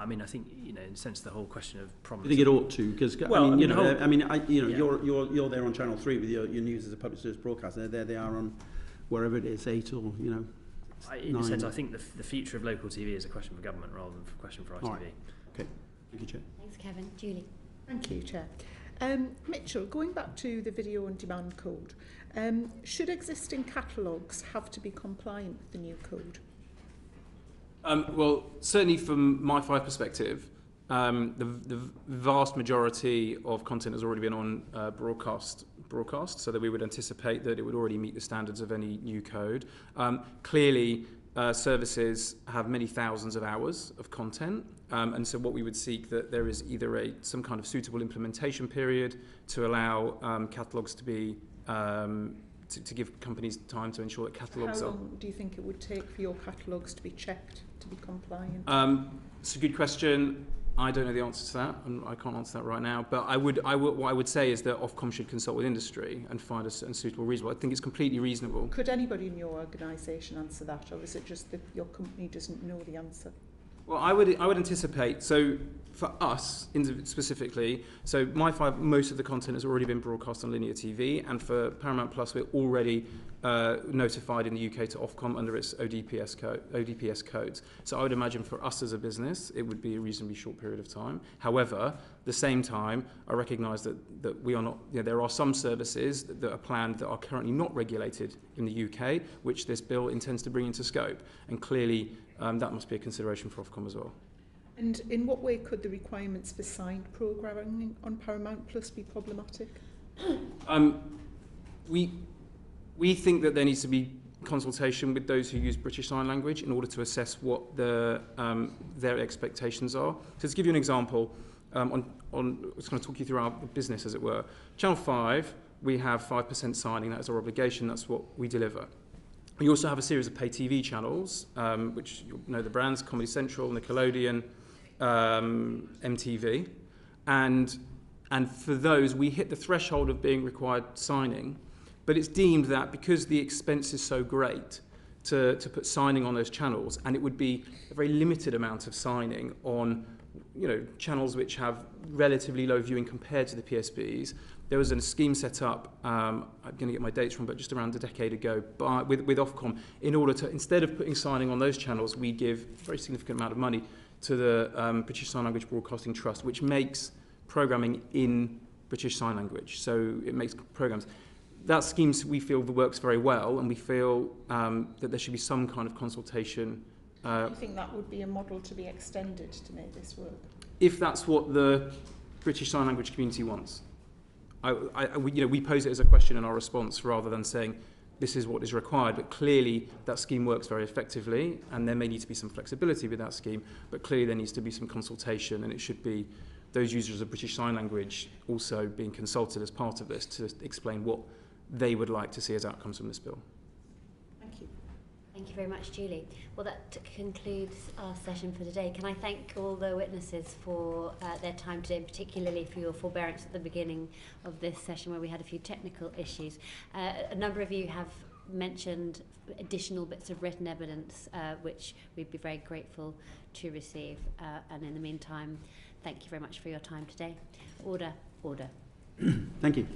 Speaker 1: mean, I think in a sense the whole question of prominence.
Speaker 12: I think it ought to, because
Speaker 1: well,
Speaker 12: you're there on Channel 3 with your news as a public service broadcaster. There they are on wherever it is, 8 or
Speaker 1: in a sense, I think the future of local TV is a question for government rather than a question for ITV.
Speaker 12: All right. Okay. Thank you, Chair.
Speaker 2: Thanks, Kevin. Julie.
Speaker 13: Thank you, Chair. Mitchell, going back to the video on demand code, should existing catalogues have to be compliant with the new code?
Speaker 4: Well, certainly from my Five perspective, the vast majority of content has already been on broadcast, so that we would anticipate that it would already meet the standards of any new code. Clearly, services have many thousands of hours of content, and so what we would seek that there is either some kind of suitable implementation period to allow catalogues to be to give companies time to ensure that catalogues
Speaker 13: How long do you think it would take for your catalogues to be checked to be compliant?
Speaker 4: It's a good question. I don't know the answer to that, and I can't answer that right now. But what I would say is that Ofcom should consult with industry and find a suitable reasonable. I think it's completely reasonable.
Speaker 13: Could anybody in your organisation answer that, or is it just that your company doesn't know the answer?
Speaker 4: Well, I would anticipate. So for us specifically, so My Five, most of the content has already been broadcast on linear TV, and for Paramount Plus, we're already notified in the UK to Ofcom under its ODPS codes. So I would imagine for us as a business, it would be a reasonably short period of time. However, at the same time, I recognise that we are not. There are some services that are planned that are currently not regulated in the UK, which this bill intends to bring into scope, and clearly that must be a consideration for Ofcom as well.
Speaker 13: And in what way could the requirements for signed programming on Paramount Plus be problematic?
Speaker 4: We think that there needs to be consultation with those who use British Sign Language in order to assess what their expectations are. So to give you an example, I was going to talk you through our business, as it were. Channel 5, we have 5% signing. That is our obligation. That's what we deliver. We also have a series of pay TV channels, which you know the brands, Comedy Central, Nickelodeon, MTV. And for those, we hit the threshold of being required signing. But it's deemed that because the expense is so great to put signing on those channels, and it would be a very limited amount of signing on channels which have relatively low viewing compared to the PSBs. There was a scheme set up, I'm going to get my dates wrong, but just around a decade ago with Ofcom, in order to, instead of putting signing on those channels, we give a very significant amount of money to the British Sign Language Broadcasting Trust, which makes programming in British Sign Language. So it makes programs. That scheme, we feel, works very well, and we feel that there should be some kind of consultation.
Speaker 13: Do you think that would be a model to be extended to make this work?
Speaker 4: If that's what the British Sign Language community wants. We pose it as a question in our response rather than saying this is what is required, but clearly that scheme works very effectively, and there may need to be some flexibility with that scheme, but clearly there needs to be some consultation, and it should be those users of British Sign Language also being consulted as part of this to explain what they would like to see as outcomes from this bill.
Speaker 13: Thank you.
Speaker 2: Thank you very much, Julie. Well, that concludes our session for today. Can I thank all the witnesses for their time today, and particularly for your forbearance at the beginning of this session where we had a few technical issues. A number of you have mentioned additional bits of written evidence, which we'd be very grateful to receive. And in the meantime, thank you very much for your time today. Order, order.
Speaker 12: Thank you.